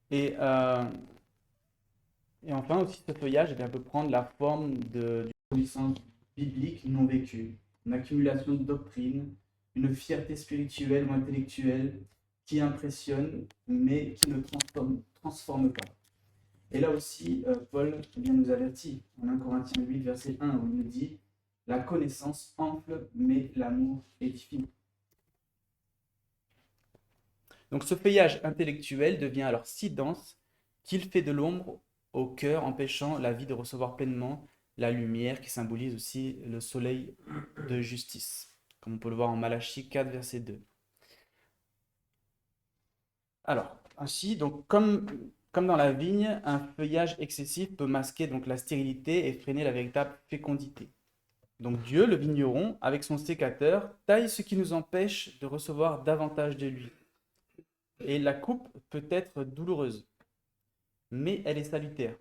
Et enfin aussi, ce feuillage peut prendre la forme d'une connaissance biblique non vécue, une accumulation de doctrines, une fierté spirituelle ou intellectuelle qui impressionne, mais qui ne transforme pas. Et là aussi, Paul nous avertit en 1 Corinthiens 8, verset 1, où il nous dit « La connaissance enfle, mais l'amour édifie. » Donc ce feuillage intellectuel devient alors si dense qu'il fait de l'ombre au cœur, empêchant la vie de recevoir pleinement la lumière qui symbolise aussi le soleil de justice, comme on peut le voir en Malachie 4, verset 2. Alors, ainsi, donc, comme dans la vigne, un feuillage excessif peut masquer donc la stérilité et freiner la véritable fécondité. Donc Dieu, le vigneron, avec son sécateur, taille ce qui nous empêche de recevoir davantage de lui. Et la coupe peut être douloureuse, mais elle est salutaire.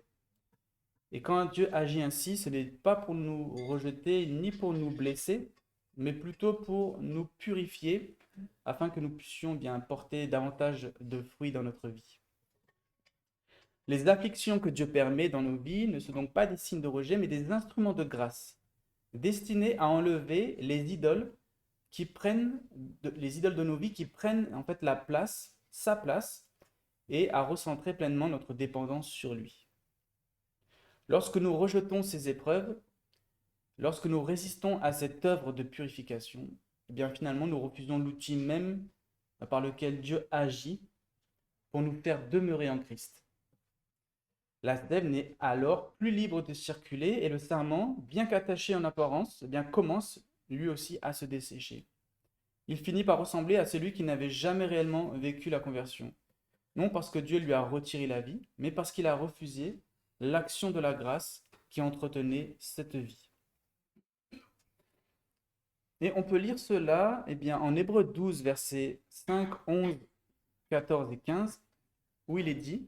Et quand Dieu agit ainsi, ce n'est pas pour nous rejeter ni pour nous blesser, mais plutôt pour nous purifier afin que nous puissions bien porter davantage de fruits dans notre vie. Les afflictions que Dieu permet dans nos vies ne sont donc pas des signes de rejet, mais des instruments de grâce, destinés à enlever les idoles les idoles de nos vies qui prennent en fait sa place, et à recentrer pleinement notre dépendance sur lui. Lorsque nous rejetons ces épreuves, lorsque nous résistons à cette œuvre de purification, eh bien finalement nous refusons l'outil même par lequel Dieu agit pour nous faire demeurer en Christ. La sève n'est alors plus libre de circuler et le sarment, bien qu'attaché en apparence, eh bien commence lui aussi à se dessécher. Il finit par ressembler à celui qui n'avait jamais réellement vécu la conversion. Non parce que Dieu lui a retiré la vie, mais parce qu'il a refusé l'action de la grâce qui entretenait cette vie. Et on peut lire cela en Hébreux 12, versets 5, 11, 14 et 15, où il est dit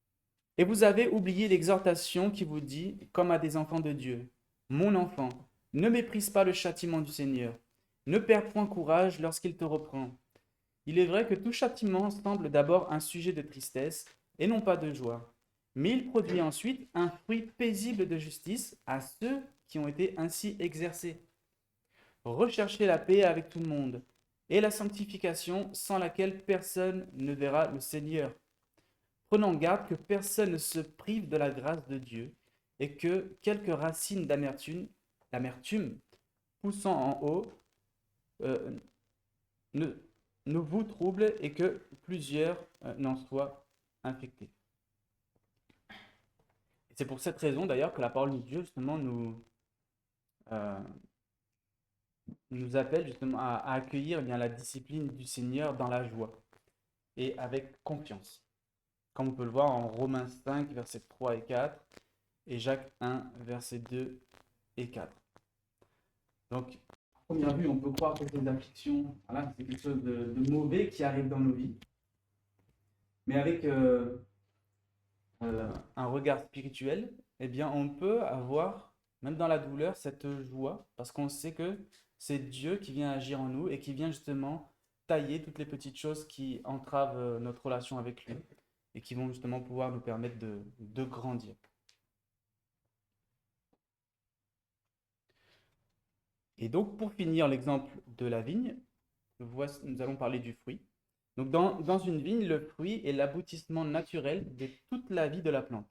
« Et vous avez oublié l'exhortation qui vous dit, comme à des enfants de Dieu, « Mon enfant, ne méprise pas le châtiment du Seigneur, ne perds point courage lorsqu'il te reprend. Il est vrai que tout châtiment semble d'abord un sujet de tristesse et non pas de joie, mais il produit ensuite un fruit paisible de justice à ceux qui ont été ainsi exercés. Recherchez la paix avec tout le monde et la sanctification sans laquelle personne ne verra le Seigneur. Prenons garde que personne ne se prive de la grâce de Dieu et que quelques racines d'amertume poussant en haut ne vous troublent et que plusieurs n'en soient infectés. » C'est pour cette raison d'ailleurs que la parole de Dieu justement nous appelle justement à accueillir la discipline du Seigneur dans la joie et avec confiance. Comme on peut le voir en Romains 5, versets 3 et 4 et Jacques 1, versets 2 et 4. Donc, à première vue, on peut croire que ces afflictions, voilà, c'est quelque chose de mauvais qui arrive dans nos vies. Mais avec un regard spirituel, eh bien, on peut avoir, même dans la douleur, cette joie, parce qu'on sait que c'est Dieu qui vient agir en nous et qui vient justement tailler toutes les petites choses qui entravent notre relation avec lui et qui vont justement pouvoir nous permettre de grandir. Et donc, pour finir l'exemple de la vigne, nous allons parler du fruit. Donc, dans une vigne, le fruit est l'aboutissement naturel de toute la vie de la plante.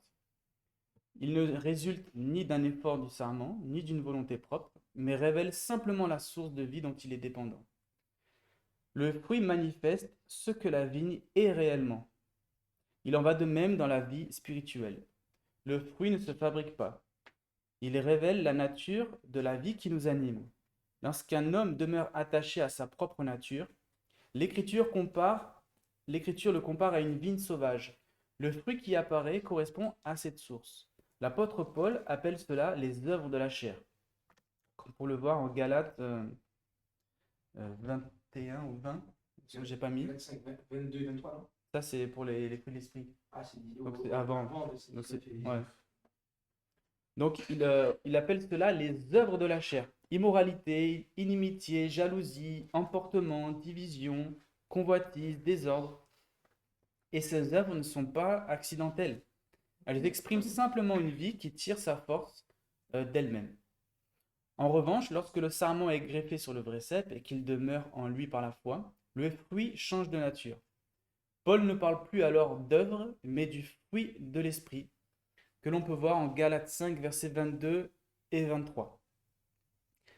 Il ne résulte ni d'un effort du sarment, ni d'une volonté propre, mais révèle simplement la source de vie dont il est dépendant. Le fruit manifeste ce que la vigne est réellement. Il en va de même dans la vie spirituelle. Le fruit ne se fabrique pas. Il révèle la nature de la vie qui nous anime. Lorsqu'un homme demeure attaché à sa propre nature, l'Écriture le compare à une vigne sauvage. Le fruit qui apparaît correspond à cette source. L'apôtre Paul appelle cela les œuvres de la chair. Comme pour le voir en Galates 21 ou 20, j'ai pas mis. 25, 22, 23, non? Ça, c'est pour les fruits de l'esprit. Ah, c'est Donc, c'est avant. Donc, Ouais. Donc, il appelle cela les œuvres de la chair. Immoralité, inimitié, jalousie, emportement, division, convoitise, désordre. Et ces œuvres ne sont pas accidentelles. Elles expriment simplement une vie qui tire sa force d'elle-même. En revanche, lorsque le sarment est greffé sur le vrai cep et qu'il demeure en lui par la foi, le fruit change de nature. Paul ne parle plus alors d'œuvre, mais du fruit de l'esprit, que l'on peut voir en Galates 5, versets 22 et 23.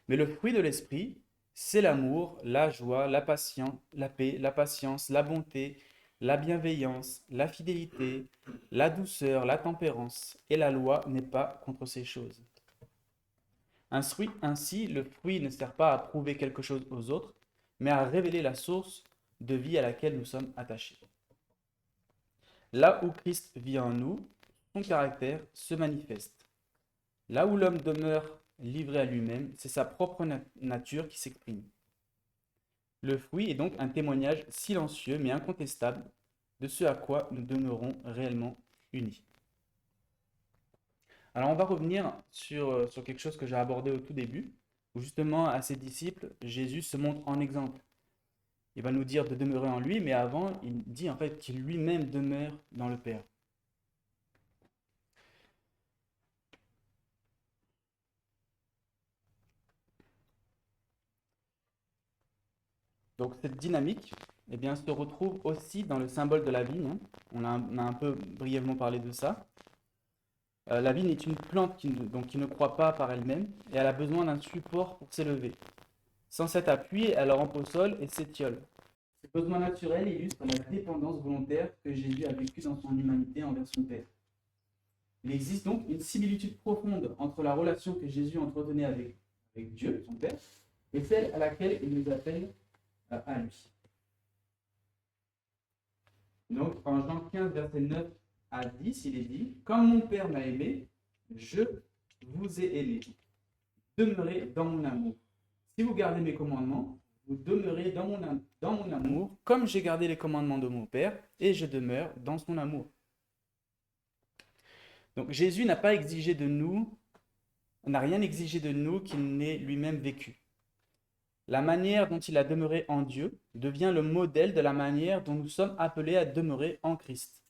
Mais le fruit de l'esprit, c'est l'amour, la joie, la paix, la patience, la bonté, la bienveillance, la fidélité, la douceur, la tempérance, et la loi n'est pas contre ces choses. Ainsi, le fruit ne sert pas à prouver quelque chose aux autres, mais à révéler la source de vie à laquelle nous sommes attachés. Là où Christ vit en nous, son caractère se manifeste. Là où l'homme demeure livré à lui-même, c'est sa propre nature qui s'exprime. Le fruit est donc un témoignage silencieux mais incontestable de ce à quoi nous demeurons réellement unis. Alors on va revenir sur quelque chose que j'ai abordé au tout début, où justement à ses disciples, Jésus se montre en exemple. Il va nous dire de demeurer en lui, mais avant, il dit en fait qu'il lui-même demeure dans le Père. Donc cette dynamique eh bien, se retrouve aussi dans le symbole de la vigne, hein. On a un peu brièvement parlé de ça. La vigne est une plante donc, qui ne croît pas par elle-même et elle a besoin d'un support pour s'élever. Sans cet appui, elle rampe au sol et s'étiole. Ce besoin naturel illustre la dépendance volontaire que Jésus a vécue dans son humanité envers son Père. Il existe donc une similitude profonde entre la relation que Jésus entretenait avec Dieu, son Père, et celle à laquelle il nous appelle à lui. Donc, en Jean 15, verset 9 à 10, il est dit « Comme mon Père m'a aimé, je vous ai aimé. Demeurez dans mon amour. Si vous gardez mes commandements, vous demeurez dans mon amour, comme j'ai gardé les commandements de mon Père, et je demeure dans son amour. » Donc, Jésus n'a rien exigé de nous qu'il n'ait lui-même vécu. La manière dont il a demeuré en Dieu devient le modèle de la manière dont nous sommes appelés à demeurer en Christ.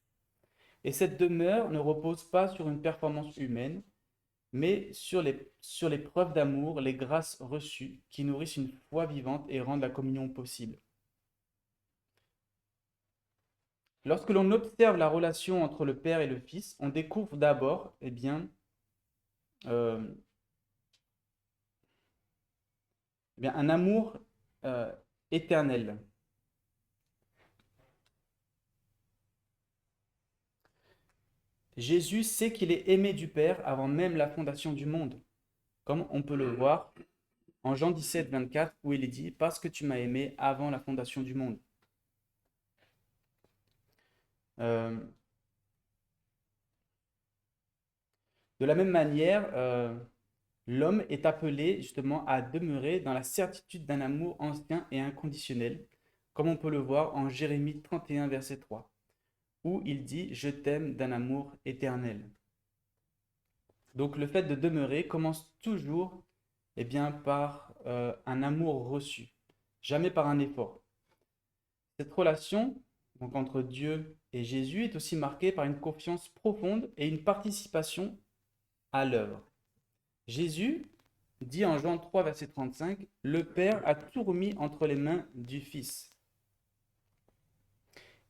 Et cette demeure ne repose pas sur une performance humaine, mais sur les preuves d'amour, les grâces reçues qui nourrissent une foi vivante et rendent la communion possible. Lorsque l'on observe la relation entre le Père et le Fils, on découvre d'abord un amour éternel. Jésus sait qu'il est aimé du Père avant même la fondation du monde, comme on peut le voir en Jean 17, 24, où il est dit « Parce que tu m'as aimé avant la fondation du monde ». De la même manière, l'homme est appelé justement à demeurer dans la certitude d'un amour ancien et inconditionnel, comme on peut le voir en Jérémie 31, verset 3, où il dit « Je t'aime d'un amour éternel ». Donc le fait de demeurer commence toujours par un amour reçu, jamais par un effort. Cette relation donc, entre Dieu et Jésus est aussi marquée par une confiance profonde et une participation à l'œuvre. Jésus dit en Jean 3, verset 35, « Le Père a tout remis entre les mains du Fils ».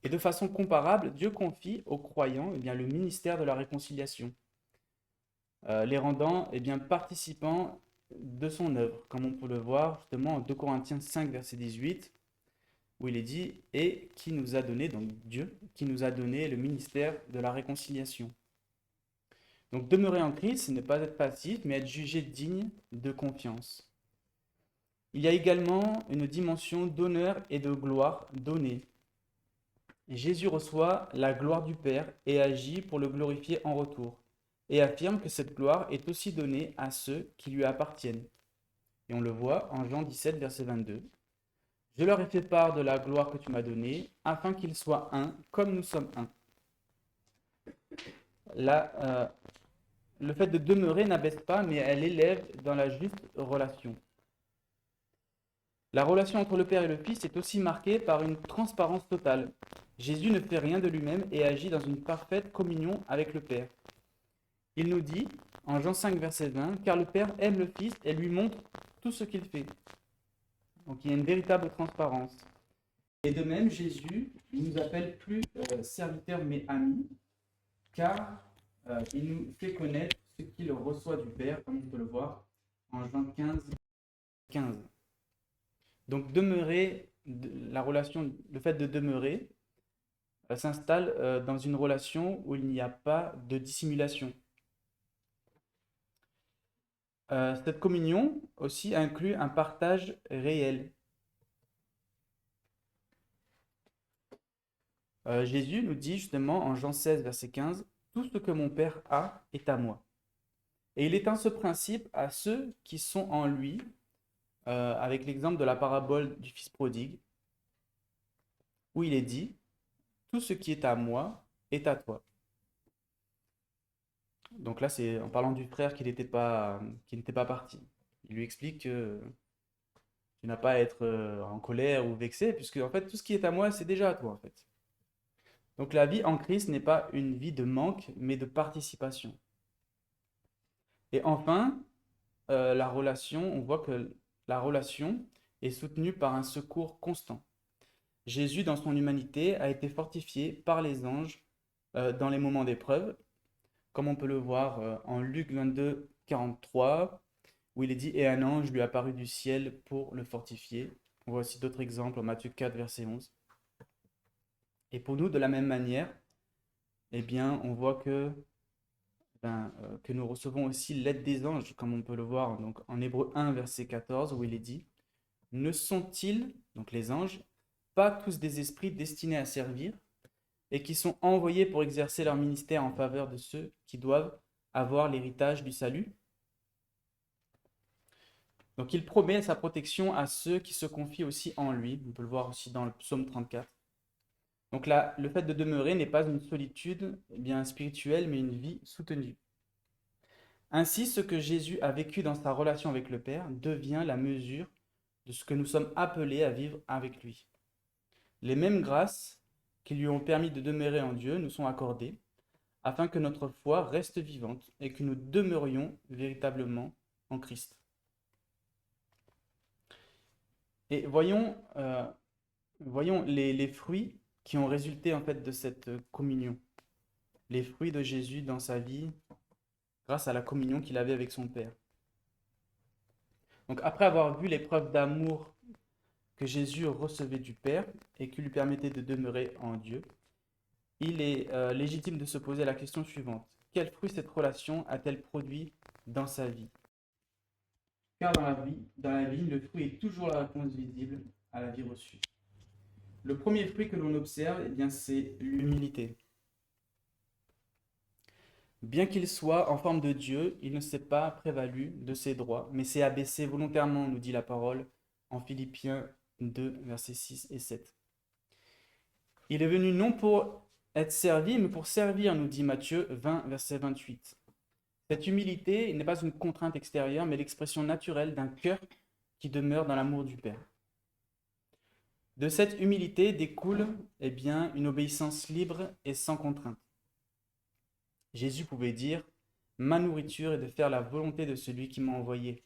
Et de façon comparable, Dieu confie aux croyants le ministère de la réconciliation, les rendant participants de son œuvre, comme on peut le voir justement en 2 Corinthiens 5, verset 18, où il est dit « Et qui nous a donné, donc Dieu, qui nous a donné le ministère de la réconciliation ». Donc demeurer en Christ, ce n'est pas être passif, mais être jugé digne de confiance. Il y a également une dimension d'honneur et de gloire donnée. Jésus reçoit la gloire du Père et agit pour le glorifier en retour, et affirme que cette gloire est aussi donnée à ceux qui lui appartiennent. Et on le voit en Jean 17, verset 22. « Je leur ai fait part de la gloire que tu m'as donnée, afin qu'ils soient un, comme nous sommes un. » Le fait de demeurer n'abaisse pas, mais elle élève dans la juste relation. La relation entre le Père et le Fils est aussi marquée par une transparence totale. Jésus ne fait rien de lui-même et agit dans une parfaite communion avec le Père. Il nous dit, en Jean 5, verset 20, « Car le Père aime le Fils et lui montre tout ce qu'il fait. » Donc il y a une véritable transparence. Et de même, Jésus ne nous appelle plus serviteurs mais amis, car il nous fait connaître ce qu'il reçoit du Père, comme on peut le voir en Jean 15, 15. Donc demeurer, le fait de demeurer s'installe dans une relation où il n'y a pas de dissimulation. Cette communion aussi inclut un partage réel. Jésus nous dit justement en Jean 16, verset 15, tout ce que mon Père a est à moi. Et il éteint ce principe à ceux qui sont en lui, avec l'exemple de la parabole du Fils prodigue, où il est dit, tout ce qui est à moi est à toi. Donc là, c'est en parlant du frère qui n'était pas parti. Il lui explique que tu n'as pas à être en colère ou vexé, puisque en fait, tout ce qui est à moi, c'est déjà à toi, en fait. Donc la vie en Christ n'est pas une vie de manque, mais de participation. Et enfin, la relation, on voit que la relation est soutenue par un secours constant. Jésus, dans son humanité, a été fortifié par les anges dans les moments d'épreuve, comme on peut le voir en Luc 22, 43, où il est dit, et un ange lui apparut du ciel pour le fortifier. On voit aussi d'autres exemples en Matthieu 4, verset 11. Et pour nous, de la même manière, eh bien, on voit que nous recevons aussi l'aide des anges, comme on peut le voir donc, en Hébreu 1, verset 14, où il est dit, ne sont-ils, donc les anges, pas tous des esprits destinés à servir et qui sont envoyés pour exercer leur ministère en faveur de ceux qui doivent avoir l'héritage du salut? Donc il promet sa protection à ceux qui se confient aussi en lui. On peut le voir aussi dans le psaume 34. Donc là, le fait de demeurer n'est pas une solitude bien spirituelle, mais une vie soutenue. Ainsi, ce que Jésus a vécu dans sa relation avec le Père devient la mesure de ce que nous sommes appelés à vivre avec lui. Les mêmes grâces qui lui ont permis de demeurer en Dieu nous sont accordées, afin que notre foi reste vivante et que nous demeurions véritablement en Christ. Et voyons les fruits qui ont résulté en fait de cette communion. Les fruits de Jésus dans sa vie grâce à la communion qu'il avait avec son Père. Donc après avoir vu les preuves d'amour que Jésus recevait du Père et qui lui permettait de demeurer en Dieu, il est légitime de se poser la question suivante. Quel fruit cette relation a-t-elle produit dans sa vie? Car dans la vie, le fruit est toujours la réponse visible à la vie reçue. Le premier fruit que l'on observe, eh bien, c'est l'humilité. Bien qu'il soit en forme de Dieu, il ne s'est pas prévalu de ses droits, mais s'est abaissé volontairement, nous dit la parole en Philippiens 2, versets 6 et 7. Il est venu non pour être servi, mais pour servir, nous dit Matthieu 20, verset 28. Cette humilité n'est pas une contrainte extérieure, mais l'expression naturelle d'un cœur qui demeure dans l'amour du Père. De cette humilité découle eh bien, une obéissance libre et sans contrainte. Jésus pouvait dire « Ma nourriture est de faire la volonté de celui qui m'a envoyé ».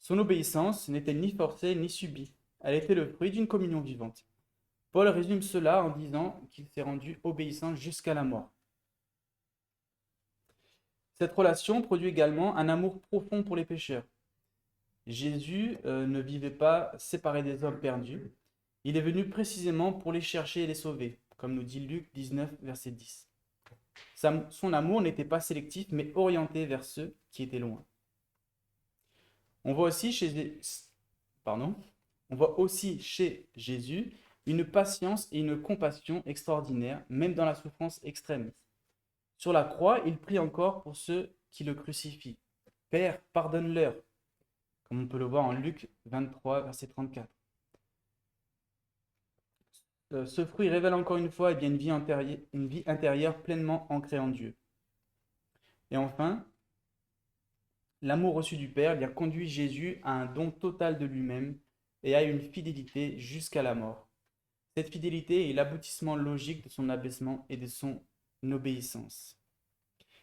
Son obéissance n'était ni forcée ni subie. Elle était le fruit d'une communion vivante. Paul résume cela en disant qu'il s'est rendu obéissant jusqu'à la mort. Cette relation produit également un amour profond pour les pécheurs. Jésus ne vivait pas séparé des hommes perdus. Il est venu précisément pour les chercher et les sauver, comme nous dit Luc 19, verset 10. Son amour n'était pas sélectif, mais orienté vers ceux qui étaient loin. On voit aussi chez Jésus une patience et une compassion extraordinaires, même dans la souffrance extrême. Sur la croix, il prie encore pour ceux qui le crucifient. « Père, pardonne-leur », comme on peut le voir en Luc 23, verset 34. Ce fruit révèle encore une fois une vie intérieure pleinement ancrée en Dieu. Et enfin, l'amour reçu du Père conduit Jésus à un don total de lui-même et à une fidélité jusqu'à la mort. Cette fidélité est l'aboutissement logique de son abaissement et de son obéissance.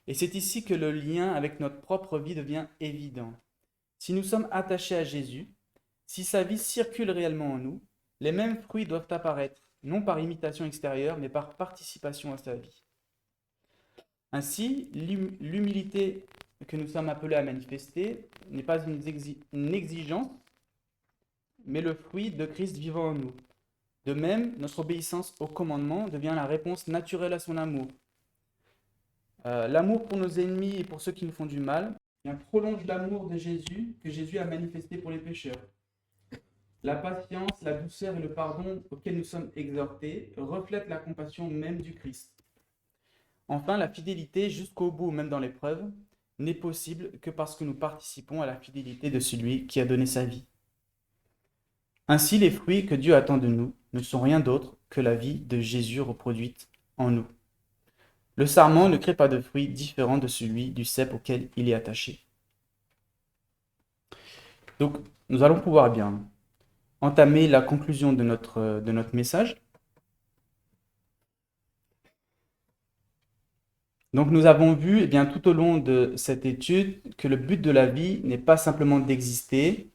Et c'est ici que le lien avec notre propre vie devient évident. Si nous sommes attachés à Jésus, si sa vie circule réellement en nous, les mêmes fruits doivent apparaître, non par imitation extérieure, mais par participation à sa vie. Ainsi, l'humilité que nous sommes appelés à manifester n'est pas une exigence, mais le fruit de Christ vivant en nous. De même, notre obéissance au commandement devient la réponse naturelle à son amour. L'amour pour nos ennemis et pour ceux qui nous font du mal bien, prolonge l'amour de Jésus que Jésus a manifesté pour les pécheurs. La patience, la douceur et le pardon auxquels nous sommes exhortés reflètent la compassion même du Christ. Enfin, la fidélité jusqu'au bout, même dans l'épreuve, n'est possible que parce que nous participons à la fidélité de celui qui a donné sa vie. Ainsi, les fruits que Dieu attend de nous ne sont rien d'autre que la vie de Jésus reproduite en nous. Le sarment ne crée pas de fruits différents de celui du cep auquel il est attaché. Donc, nous allons pouvoir bien entamer la conclusion de notre message. Donc, nous avons vu bien, tout au long de cette étude que le but de la vie n'est pas simplement d'exister,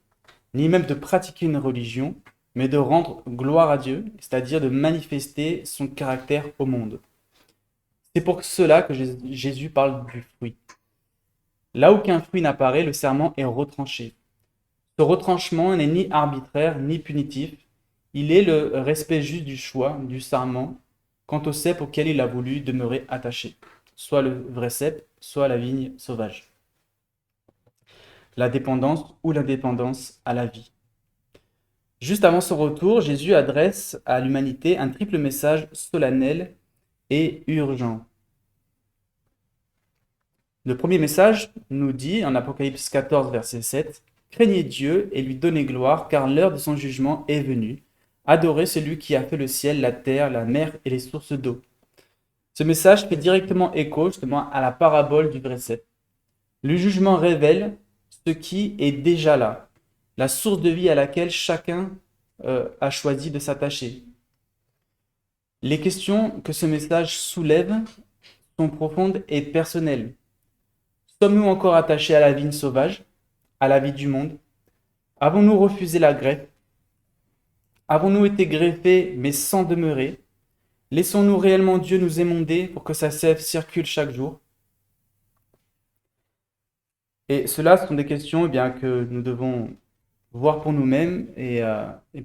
ni même de pratiquer une religion, mais de rendre gloire à Dieu, c'est-à-dire de manifester son caractère au monde. C'est pour cela que Jésus parle du fruit. Là où qu'un fruit n'apparaît, le serment est retranché. Ce retranchement n'est ni arbitraire ni punitif, il est le respect juste du choix, du serment, quant au cep auquel il a voulu demeurer attaché, soit le vrai cep, soit la vigne sauvage. La dépendance ou l'indépendance à la vie. Juste avant son retour, Jésus adresse à l'humanité un triple message solennel et urgent. Le premier message nous dit, en Apocalypse 14, verset 7, « Craignez Dieu et lui donnez gloire, car l'heure de son jugement est venue. Adorez celui qui a fait le ciel, la terre, la mer et les sources d'eau. » Ce message fait directement écho justement à la parabole du vrai cep. Le jugement révèle ce qui est déjà là, la source de vie à laquelle chacun a choisi de s'attacher. Les questions que ce message soulève sont profondes et personnelles. Sommes-nous encore attachés à la vigne sauvage, à la vie du monde? Avons-nous refusé la greffe? Avons-nous été greffés mais sans demeurer? Laissons-nous réellement Dieu nous émonder pour que sa sève circule chaque jour? Et cela, ce sont des questions que nous devons voir pour nous-mêmes et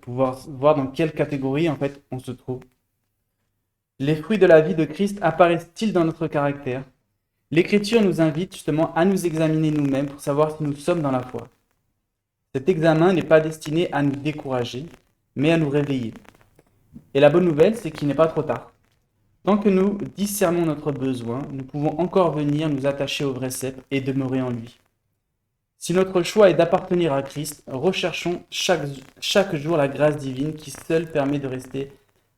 pouvoir voir dans quelle catégorie en fait on se trouve. Les fruits de la vie de Christ apparaissent-ils dans notre caractère? L'Écriture nous invite justement à nous examiner nous-mêmes pour savoir si nous sommes dans la foi. Cet examen n'est pas destiné à nous décourager, mais à nous réveiller. Et la bonne nouvelle, c'est qu'il n'est pas trop tard. Tant que nous discernons notre besoin, nous pouvons encore venir nous attacher au vrai cep et demeurer en lui. Si notre choix est d'appartenir à Christ, recherchons chaque jour la grâce divine qui seule permet de rester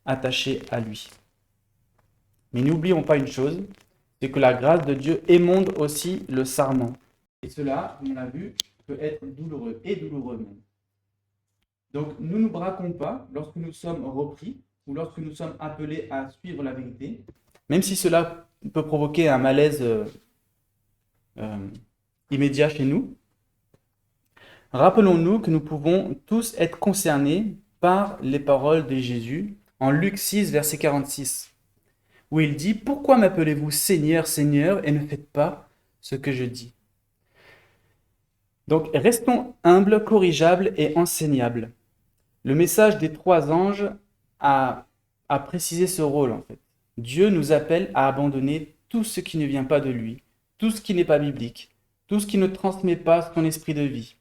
attaché à lui. Mais n'oublions pas une chose, c'est que la grâce de Dieu émonde aussi le sarment. Et cela, on l'a vu, peut être douloureux, et douloureux même. Donc, nous ne nous braquons pas lorsque nous sommes repris ou lorsque nous sommes appelés à suivre la vérité, même si cela peut provoquer un malaise immédiat chez nous. Rappelons-nous que nous pouvons tous être concernés par les paroles de Jésus en Luc 6, verset 46, où il dit « Pourquoi m'appelez-vous Seigneur, Seigneur, et ne faites pas ce que je dis ?» Donc, restons humbles, corrigeables et enseignables. Le message des 3 anges a précisé ce rôle, en fait. Dieu nous appelle à abandonner tout ce qui ne vient pas de lui, tout ce qui n'est pas biblique, tout ce qui ne transmet pas son esprit de vie.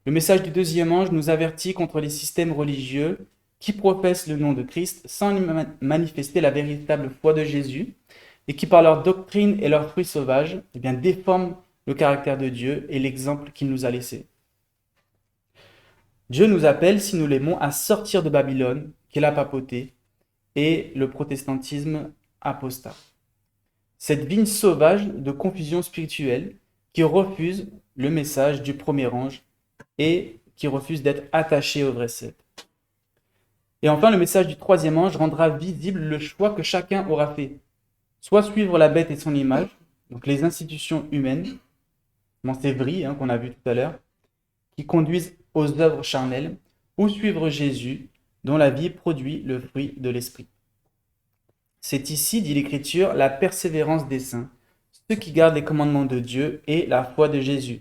Le message du 2e ange nous avertit contre les systèmes religieux qui professent le nom de Christ sans manifester la véritable foi de Jésus et qui, par leur doctrine et leurs fruits sauvages, déforment le caractère de Dieu et l'exemple qu'il nous a laissé. Dieu nous appelle, si nous l'aimons, à sortir de Babylone, qui est la papauté, et le protestantisme apostat. Cette vigne sauvage de confusion spirituelle qui refuse le message du premier ange et qui refuse d'être attaché au vrai cep. Et enfin, le message du 3e ange rendra visible le choix que chacun aura fait. Soit suivre la bête et son image, donc les institutions humaines, c'est vrai qu'on a vu tout à l'heure, qui conduisent aux œuvres charnelles, ou suivre Jésus, dont la vie produit le fruit de l'esprit. C'est ici, dit l'Écriture, la persévérance des saints, ceux qui gardent les commandements de Dieu et la foi de Jésus.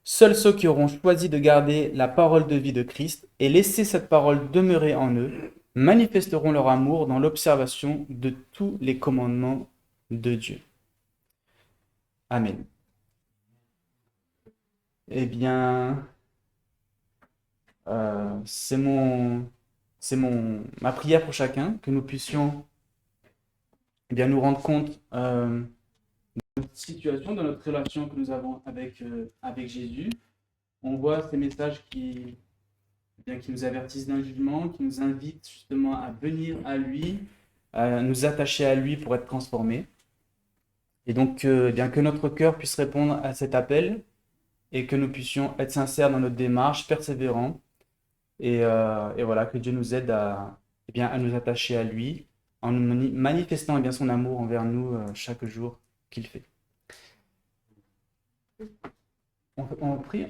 Seuls ceux qui auront choisi de garder la parole de vie de Christ et laisser cette parole demeurer en eux manifesteront leur amour dans l'observation de tous les commandements de Dieu. Amen. eh bien, c'est ma prière pour chacun, que nous puissions eh bien, nous rendre compte de notre situation, de notre relation que nous avons avec Jésus. On voit ces messages eh bien, qui nous avertissent d'un jugement, qui nous invitent justement à venir à lui, à nous attacher à lui pour être transformés. Et donc, eh bien, que notre cœur puisse répondre à cet appel et que nous puissions être sincères dans notre démarche, persévérants. Et voilà, que Dieu nous aide eh bien, à nous attacher à lui en nous manifestant eh bien, son amour envers nous chaque jour qu'il fait. On prie.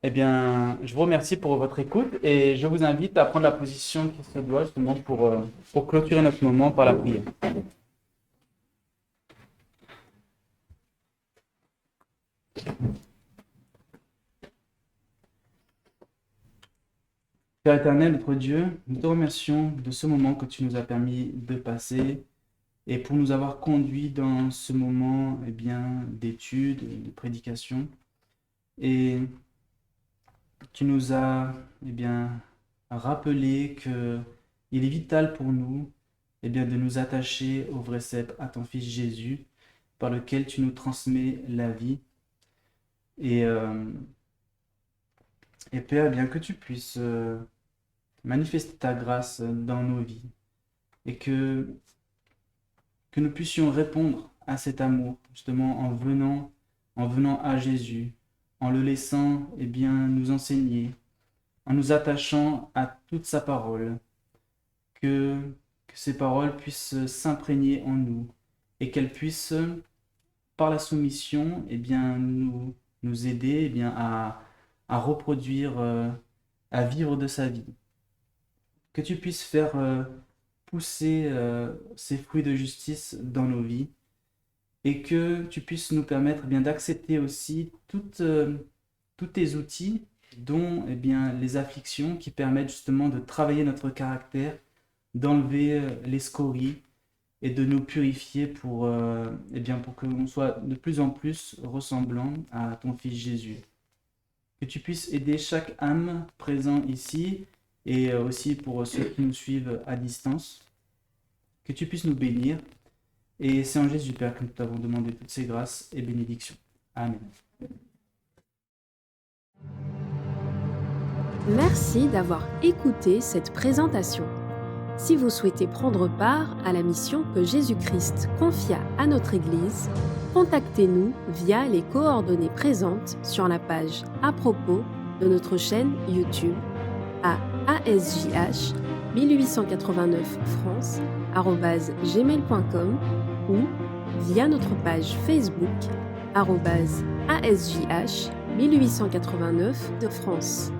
Eh bien, je vous remercie pour votre écoute et je vous invite à prendre la position qui se doit justement pour clôturer notre moment par la prière. Père éternel, notre Dieu, nous te remercions de ce moment que tu nous as permis de passer et pour nous avoir conduits dans ce moment eh bien, d'étude, de prédication. Et tu nous as eh bien, rappelé qu'il est vital pour nous eh bien, de nous attacher au vrai cep, à ton Fils Jésus, par lequel tu nous transmets la vie. Et Père, eh bien que tu puisses manifester ta grâce dans nos vies et que nous puissions répondre à cet amour, justement en venant à Jésus, en le laissant eh bien, nous enseigner, en nous attachant à toute sa parole, que ces paroles puissent s'imprégner en nous et qu'elles puissent, par la soumission, eh bien, nous aider eh bien, à reproduire, à vivre de sa vie. Que tu puisses faire pousser ces fruits de justice dans nos vies et que tu puisses nous permettre eh bien, d'accepter aussi tous tes outils, dont eh bien, les afflictions qui permettent justement de travailler notre caractère, d'enlever les scories et de nous purifier eh bien, pour que l'on soit de plus en plus ressemblant à ton Fils Jésus. Que tu puisses aider chaque âme présente ici et aussi pour ceux qui nous suivent à distance. Que tu puisses nous bénir. Et c'est en Jésus, Père, que nous t'avons demandé toutes ces grâces et bénédictions. Amen. Merci d'avoir écouté cette présentation. Si vous souhaitez prendre part à la mission que Jésus-Christ confia à notre Église, contactez-nous via les coordonnées présentes sur la page à propos de notre chaîne YouTube à ASJH 1889 france@gmail.com ou via notre page Facebook @ASJH 1889 de France.